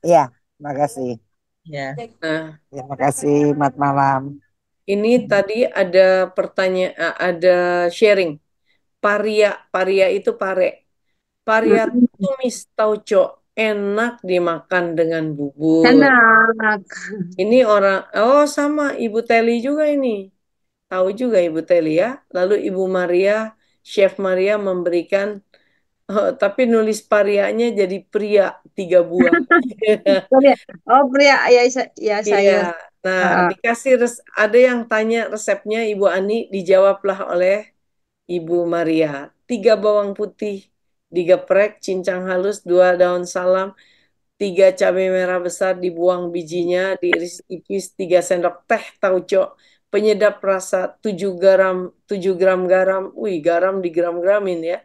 Ya, makasih. Ya. Nah, Terima kasih. Selamat malam. ini tadi ada pertanyaan, ada sharing. Paria, paria itu pare. Paria mm, tumis tauco enak dimakan dengan bubur. enak. Ini orang, oh sama Ibu Teli juga ini. Tahu juga Ibu Teli ya. Lalu Ibu Maria, Chef Maria memberikan, oh, tapi nulis parianya jadi pria 3 buah. Pria. Oh pria, ya, ya Iya. sayur. Nah, Uh, dikasih ada yang tanya resepnya Ibu Ani, dijawablah oleh Ibu Maria. 3 bawang putih digeprek, cincang halus, 2 daun salam, 3 cabai merah besar dibuang bijinya, diiris tipis, 3 sendok teh tauco, penyedap rasa 7 garam, 7 gram garam, wih garam digram-gramin ya,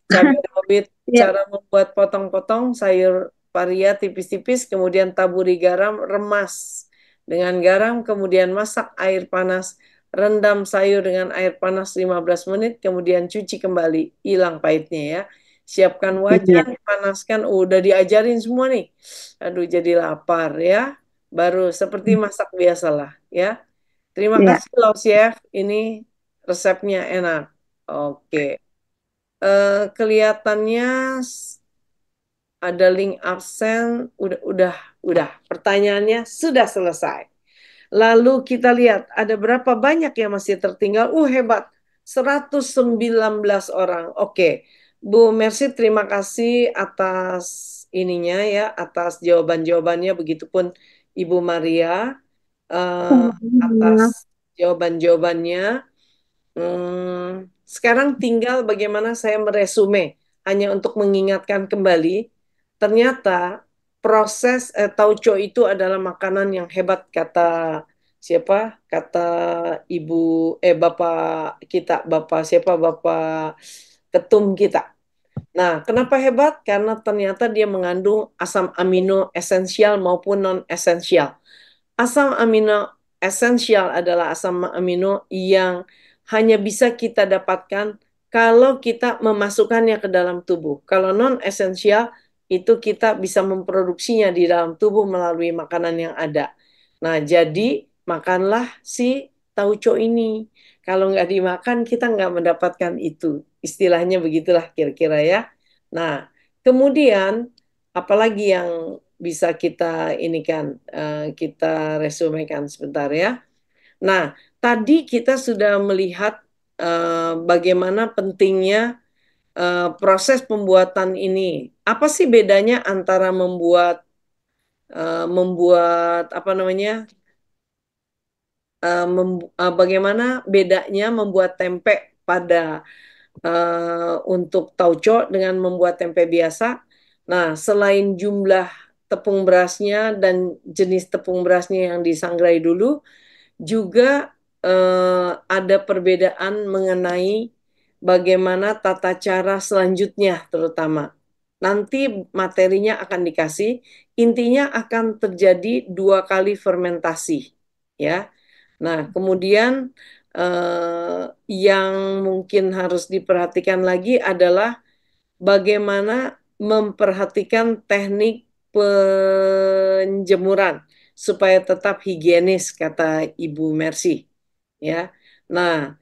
cabai rawit, ya. cara membuat potong-potong sayur paria tipis-tipis, kemudian taburi garam, remas dengan garam, kemudian masak air panas, rendam sayur dengan air panas 15 menit, kemudian cuci kembali, hilang pahitnya ya. Siapkan Iya. wajan, panaskan, udah diajarin semua nih. Aduh, jadi lapar ya. Baru seperti masak biasalah ya. Terima Ya. kasih loh Chef, ini resepnya enak. Oke. Kelihatannya ada link absen, udah. Pertanyaannya sudah selesai. Lalu kita lihat ada berapa banyak yang masih tertinggal. Hebat. 119 orang. Oke. Bu Mercy, terima kasih atas ininya ya, atas jawaban-jawabannya. Begitupun Ibu Maria atas jawaban-jawabannya. Sekarang tinggal bagaimana saya meresume, hanya untuk mengingatkan kembali, ternyata proses tauco itu adalah makanan yang hebat, kata siapa? Kata ibu, bapak kita, bapak siapa? Bapak ketum kita. Nah, kenapa hebat? Karena ternyata dia mengandung asam amino esensial maupun non esensial. Asam amino esensial adalah asam amino yang hanya bisa kita dapatkan kalau kita memasukkannya ke dalam tubuh. Kalau non esensial itu kita bisa memproduksinya di dalam tubuh melalui makanan yang ada. Nah, jadi makanlah si tauco ini. Kalau nggak dimakan, kita nggak mendapatkan itu. Istilahnya begitulah kira-kira ya. Nah, kemudian apalagi yang bisa kita ini kan, kita resumekan sebentar ya. Nah, tadi kita sudah melihat bagaimana pentingnya proses pembuatan ini. Apa sih bedanya antara membuat apa namanya? Bagaimana bedanya membuat tempe pada untuk tauco dengan membuat tempe biasa. Nah, selain jumlah tepung berasnya dan jenis tepung berasnya yang disangrai dulu, juga ada perbedaan mengenai bagaimana tata cara selanjutnya terutama. Nanti materinya akan dikasih, intinya akan terjadi 2 kali fermentasi, ya. Nah, kemudian yang mungkin harus diperhatikan lagi adalah bagaimana memperhatikan teknik penjemuran supaya tetap higienis, kata Ibu Mercy. Ya, nah,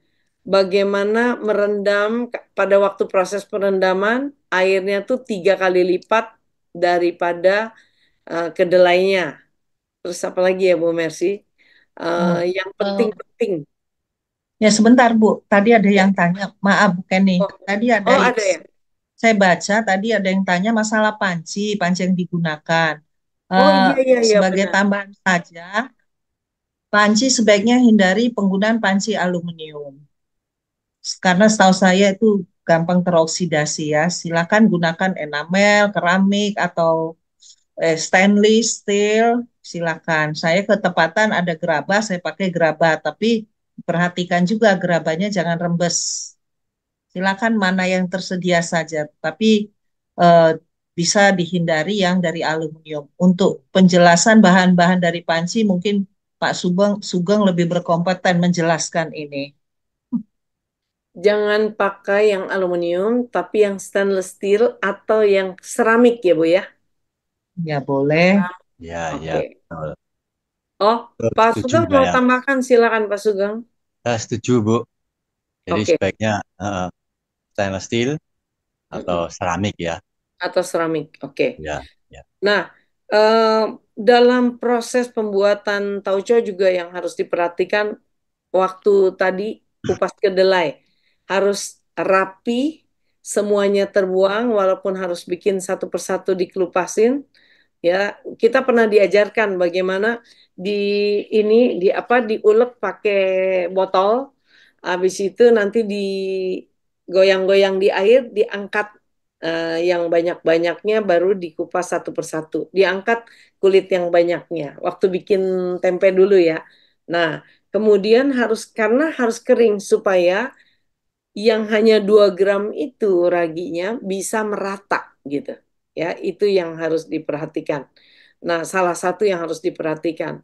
bagaimana merendam pada waktu proses perendaman airnya tuh 3 kali lipat daripada kedelainya. Terus apa lagi ya Bu Mercy? Oh, Yang eh, penting-penting. ya sebentar Bu, tadi ada Ya. yang tanya, maaf Bu Kenny, Oh, tadi ada oh ada ya. saya baca tadi ada yang tanya masalah panci, panci yang digunakan. Oh Eh, iya iya iya sebagai benar. tambahan saja, panci sebaiknya hindari penggunaan panci aluminium. Karena setahu saya itu gampang teroksidasi ya. Silakan gunakan enamel, keramik, atau stainless steel, silakan. Saya ketepatan ada gerabah, saya pakai gerabah, tapi perhatikan juga gerabahnya jangan rembes. Silakan mana yang tersedia saja, tapi eh, bisa dihindari yang dari aluminium. Untuk penjelasan bahan-bahan dari panci, mungkin Pak Sugeng lebih berkompeten menjelaskan ini. Jangan pakai yang aluminium, tapi yang stainless steel atau yang keramik ya Bu ya. Ya boleh. Ya, ya, Oke. betul. Oh, Betul, Pak setuju Sugeng mau saya. tambahkan, silakan Pak Sugeng. Saya setuju, Bu. Jadi Oke. sebaiknya stainless steel atau Mm-mm. seramik ya. Atau keramik. Oke. Ya, ya. Nah, eh, dalam proses pembuatan tauco juga yang harus diperhatikan waktu tadi kupas kedelai harus rapi, semuanya terbuang walaupun harus bikin satu persatu dikelupasin. Ya, kita pernah diajarkan bagaimana di ini di apa diulek pakai botol, habis itu nanti digoyang-goyang di air, diangkat yang banyak-banyaknya baru dikupas satu persatu. Diangkat kulit yang banyaknya. Waktu bikin tempe dulu ya. Nah, kemudian karena harus kering supaya yang hanya 2 gram itu raginya bisa merata gitu. Ya, itu yang harus diperhatikan. Nah, salah satu yang harus diperhatikan.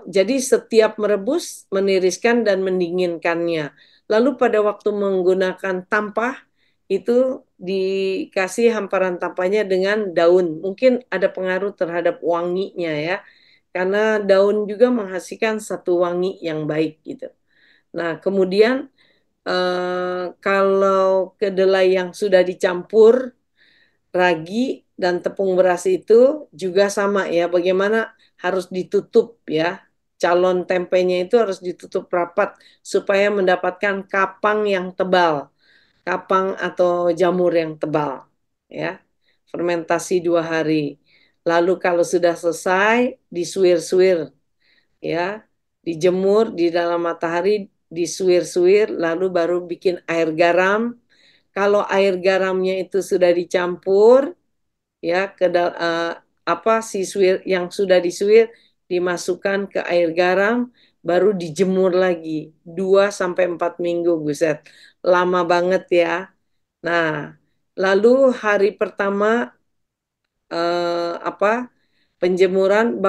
Jadi setiap merebus, meniriskan dan mendinginkannya. Lalu pada waktu menggunakan tampah itu dikasih hamparan tampahnya dengan daun. Mungkin ada pengaruh terhadap wanginya ya. Karena daun juga menghasilkan satu wangi yang baik gitu. Nah, kemudian kalau kedelai yang sudah dicampur ragi dan tepung beras itu juga sama ya. Bagaimana harus ditutup ya. Calon tempenya itu harus ditutup rapat supaya mendapatkan kapang yang tebal. Kapang atau jamur yang tebal ya. Fermentasi 2 hari. Lalu kalau sudah selesai disuir-suir ya, dijemur di dalam matahari disuir-suir, lalu baru bikin air garam. Kalau air garamnya itu sudah dicampur, ya apa si suir yang sudah disuir dimasukkan ke air garam, baru dijemur lagi 2 sampai 4 minggu, buset, lama banget ya. Nah, lalu hari pertama penjemuran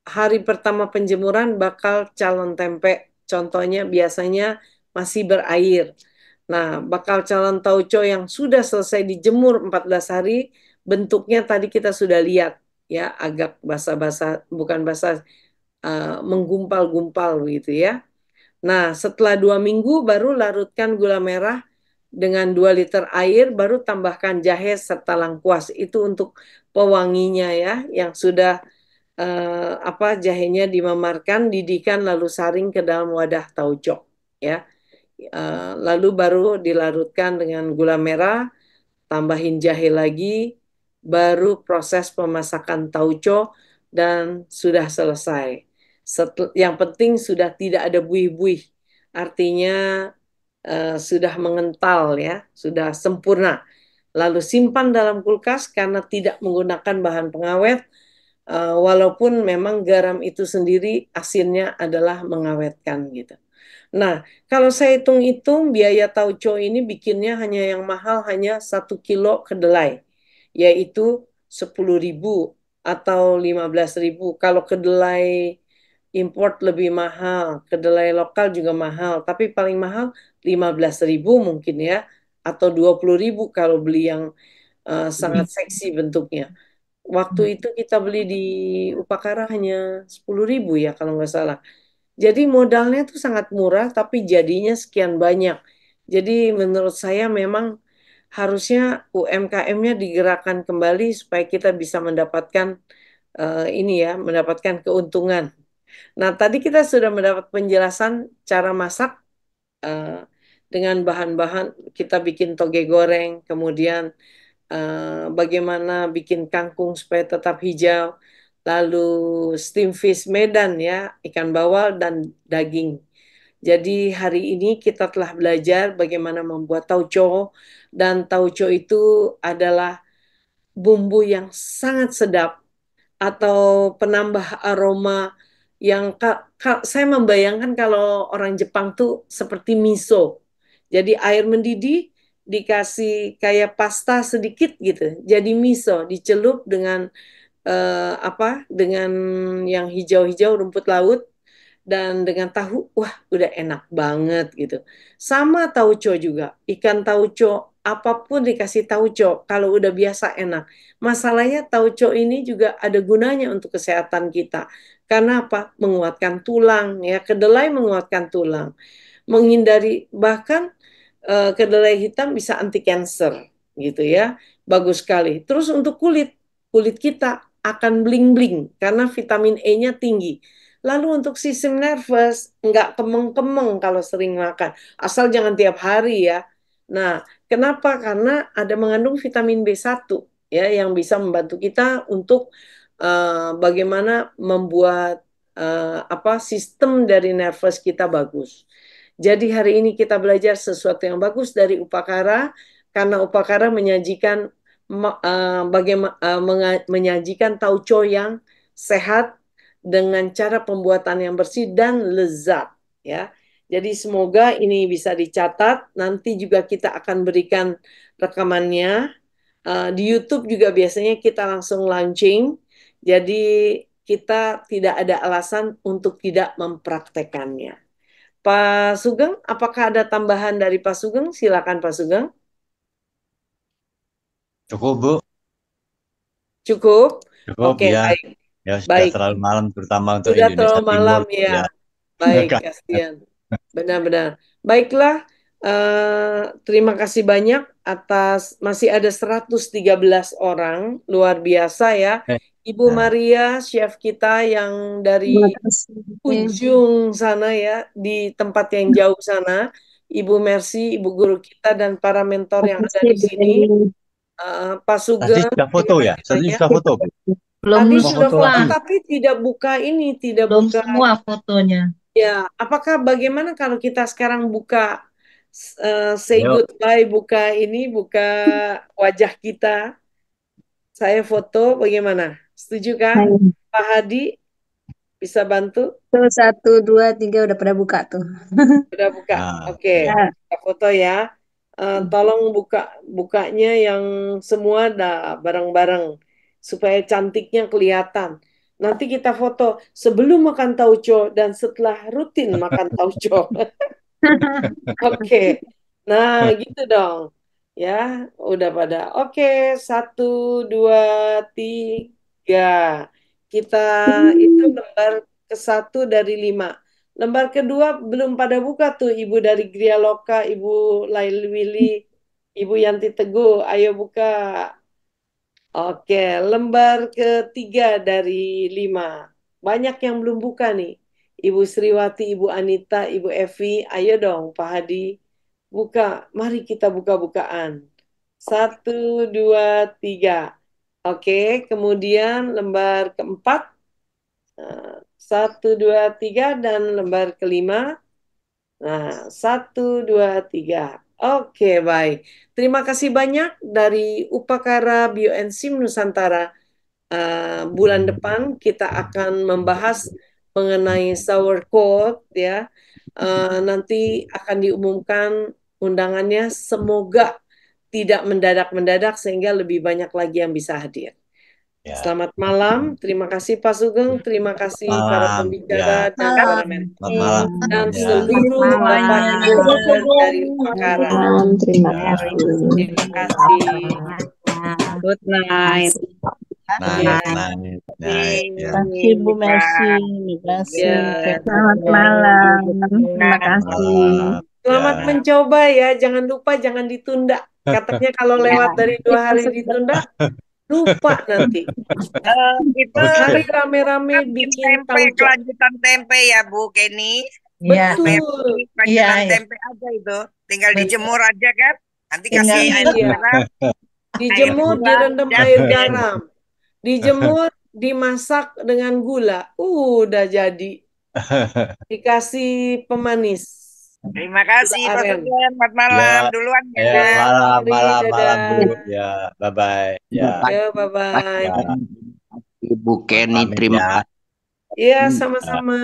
hari pertama penjemuran bakal calon tempe. Contohnya biasanya masih berair. Nah, bakal calon tauco yang sudah selesai dijemur 14 hari, bentuknya tadi kita sudah lihat ya, agak basah-basah, bukan basah, menggumpal-gumpal gitu ya. Nah, setelah 2 minggu baru larutkan gula merah dengan 2 liter air, baru tambahkan jahe serta lengkuas. Itu untuk pewanginya ya, yang sudah jahenya dimemarkan, didihkan, lalu saring ke dalam wadah tauco ya. Lalu baru dilarutkan dengan gula merah, tambahin jahe lagi, baru proses pemasakan tauco dan sudah selesai. Yang penting sudah tidak ada buih-buih, artinya sudah mengental ya, sudah sempurna. Lalu simpan dalam kulkas karena tidak menggunakan bahan pengawet, walaupun memang garam itu sendiri asinnya adalah mengawetkan gitu. Nah, kalau saya hitung-hitung biaya tauco ini bikinnya hanya yang mahal hanya 1 kilo kedelai, yaitu 10.000 atau 15.000. Kalau kedelai import lebih mahal, kedelai lokal juga mahal, tapi paling mahal 15.000 mungkin ya, atau 20.000 kalau beli yang sangat seksi bentuknya. Waktu itu kita beli di Upakara hanya 10.000 ya kalau nggak salah. Jadi modalnya tuh sangat murah, tapi jadinya sekian banyak. Jadi menurut saya memang harusnya UMKM-nya digerakkan kembali supaya kita bisa mendapatkan mendapatkan keuntungan. Nah, tadi kita sudah mendapat penjelasan cara masak dengan bahan-bahan, kita bikin toge goreng, kemudian bagaimana bikin kangkung supaya tetap hijau, lalu steam fish Medan ya, ikan bawal dan daging. Jadi hari ini kita telah belajar bagaimana membuat tauco, dan tauco itu adalah bumbu yang sangat sedap atau penambah aroma yang saya membayangkan kalau orang Jepang tuh seperti miso. Jadi air mendidih dikasih kayak pasta sedikit gitu. Jadi miso dicelup dengan dengan yang hijau-hijau rumput laut dan dengan tahu, wah udah enak banget gitu. Sama tauco juga, ikan tauco apapun dikasih tauco, kalau udah biasa enak. Masalahnya tauco ini juga ada gunanya untuk kesehatan kita. Karena apa? Menguatkan tulang ya, kedelai menguatkan tulang. Menghindari bahkan kedelai hitam bisa anti cancer gitu ya. Bagus sekali. Terus untuk kulit kita akan bling-bling karena vitamin E-nya tinggi. Lalu untuk sistem nervous, nggak kemeng-kemeng kalau sering makan. Asal jangan tiap hari ya. Nah, kenapa? Karena ada mengandung vitamin B1 ya, yang bisa membantu kita untuk bagaimana membuat sistem dari nervous kita bagus. Jadi hari ini kita belajar sesuatu yang bagus dari Upakara, karena Upakara menyajikan menyajikan tauco yang sehat dengan cara pembuatan yang bersih dan lezat ya. Jadi semoga ini bisa dicatat. Nanti juga kita akan berikan rekamannya. Di YouTube juga biasanya kita langsung launching. Jadi kita tidak ada alasan untuk tidak mempraktekannya. Pak Sugeng, apakah ada tambahan dari Pak Sugeng? Silakan Pak Sugeng. Cukup, Bu. Cukup? Cukup Oke, ya. baik. Ya, sudah Baik. terlalu malam terutama untuk Sudah Indonesia terlalu malam Timur. ya. Baik, kasihan. Benar-benar. Baiklah, terima kasih banyak atas, masih ada 113 orang, luar biasa ya. Ibu Maria, chef kita yang dari ujung sana ya, di tempat yang jauh sana. Ibu Mercy, ibu guru kita, dan para mentor yang ada di sini. Pak Sugeng. Tadi sudah foto ya? Tadi sudah foto, Bu? Belum Tadi sudah sudah foto, foto, tapi tidak buka ini, tidak Belum buka. semua fotonya. Ya, apakah bagaimana kalau kita sekarang buka say Yuk. goodbye, buka wajah kita, saya foto bagaimana? Setuju kah? Nah, Pak Hadi bisa bantu? tuh 1, 2, 3 udah pada buka tuh. Sudah buka. Nah, Oke, oke. Ya. kita foto ya. Tolong bukanya yang semua dah bareng-bareng supaya cantiknya kelihatan. Nanti kita foto sebelum makan tauco dan setelah rutin makan tauco. Oke. Nah, gitu dong. Ya, udah pada. Oke, 1, 2, 3. Kita itu lembar ke 1 dari 5. Lembar kedua belum pada buka tuh, Ibu dari Gria Loka, Ibu Laili Willy, Ibu Yanti Teguh. Ayo buka. Oke, lembar ke 3 dari 5. Banyak yang belum buka nih. Ibu Sriwati, Ibu Anita, Ibu Evi, ayo dong Pak Hadi. Buka, mari kita buka-bukaan. 1, 2, 3. Oke, kemudian lembar ke 4. 1, 2, 3. Dan lembar ke 5. Nah, 1, 2, 3. Oke, baik. Terima kasih banyak dari Upakara Bioenzim Nusantara. Bulan depan kita akan membahas mengenai sauerkraut ya. Nanti akan diumumkan undangannya. Semoga tidak mendadak-mendadak sehingga lebih banyak lagi yang bisa hadir. Ya. Selamat malam. Terima kasih Pak Sugeng. Terima kasih para Malam. pembicara Ya. dan Malam. para Selamat malam. dan Ya. seluruh Bapak Ibu dari Upakara. Terima Ya. kasih. Terima kasih. Good night. Night, night, night. Ya. Terima kasih Bu Mercy. Terima kasih. Ya. Selamat malam. Terima kasih. Malam. Selamat Ya. mencoba ya. Jangan lupa jangan ditunda. Katanya kalau lewat dari 2 hari ditunda, lupa nanti. Itu Mari Oke. rame-rame bikin bikin tempe, tauco. kelanjutan tempe ya Bu Kenny. Iya. Betul. Kelanjutan Iya, iya. tempe aja itu. Tinggal Betul. dijemur aja kan. Nanti Tinggal kasih air Iya. garam, air Dijemur, gula, direndam udah air deh. garam. Dijemur, dimasak dengan gula. Udah jadi. Dikasih pemanis. Terima Gula kasih Pak aren. Sugeng. Selamat malam. Ya. Duluan Ya. ya. Malam, Mari, malam, malam Bu. dadah. Ya. Bye-bye. Ya. Ya, bye-bye. Ya. Ibu Kenny, Pamit terima ya. kasih. Ya, Ya. sama-sama.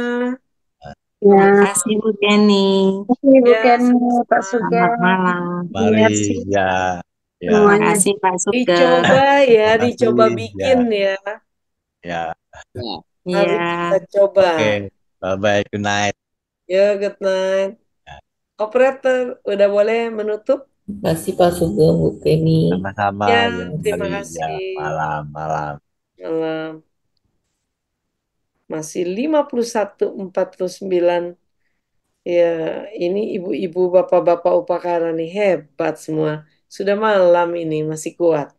Terima Ya, kasih Bu Kenny. terima kasih Bu Ya, Kenny, Pak sama-sama. Selamat Sugeng, malam. Mari. Mercy, Ya. Ya. Terima semuanya. kasih Pak Sugeng. Dicoba ya, Terima dicoba kasih. Ya. bikin ya. Ya. Ya. Mari Iya. kita coba. Oke. Bye-bye. Good night. Ya, good night. Ya. Operator, udah boleh menutup? Terima kasih Pak Sugeng, Bu Kenny. Sama-sama. Ya, Ya. terima Mari. Ya. kasih. Malam, malam. Malam. Masih 51-49. Ya, ini ibu-ibu, bapak-bapak Upakara nih hebat semua. Sudah malam ini masih kuat.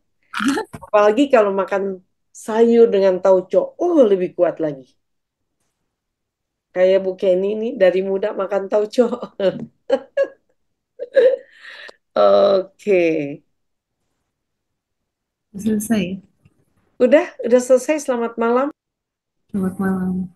Apalagi kalau makan sayur dengan tauco. Oh, lebih kuat lagi. Kayak Bu Kenny ini dari muda makan tauco. Oke. Selesai. Udah selesai. Selamat malam. Selamat malam.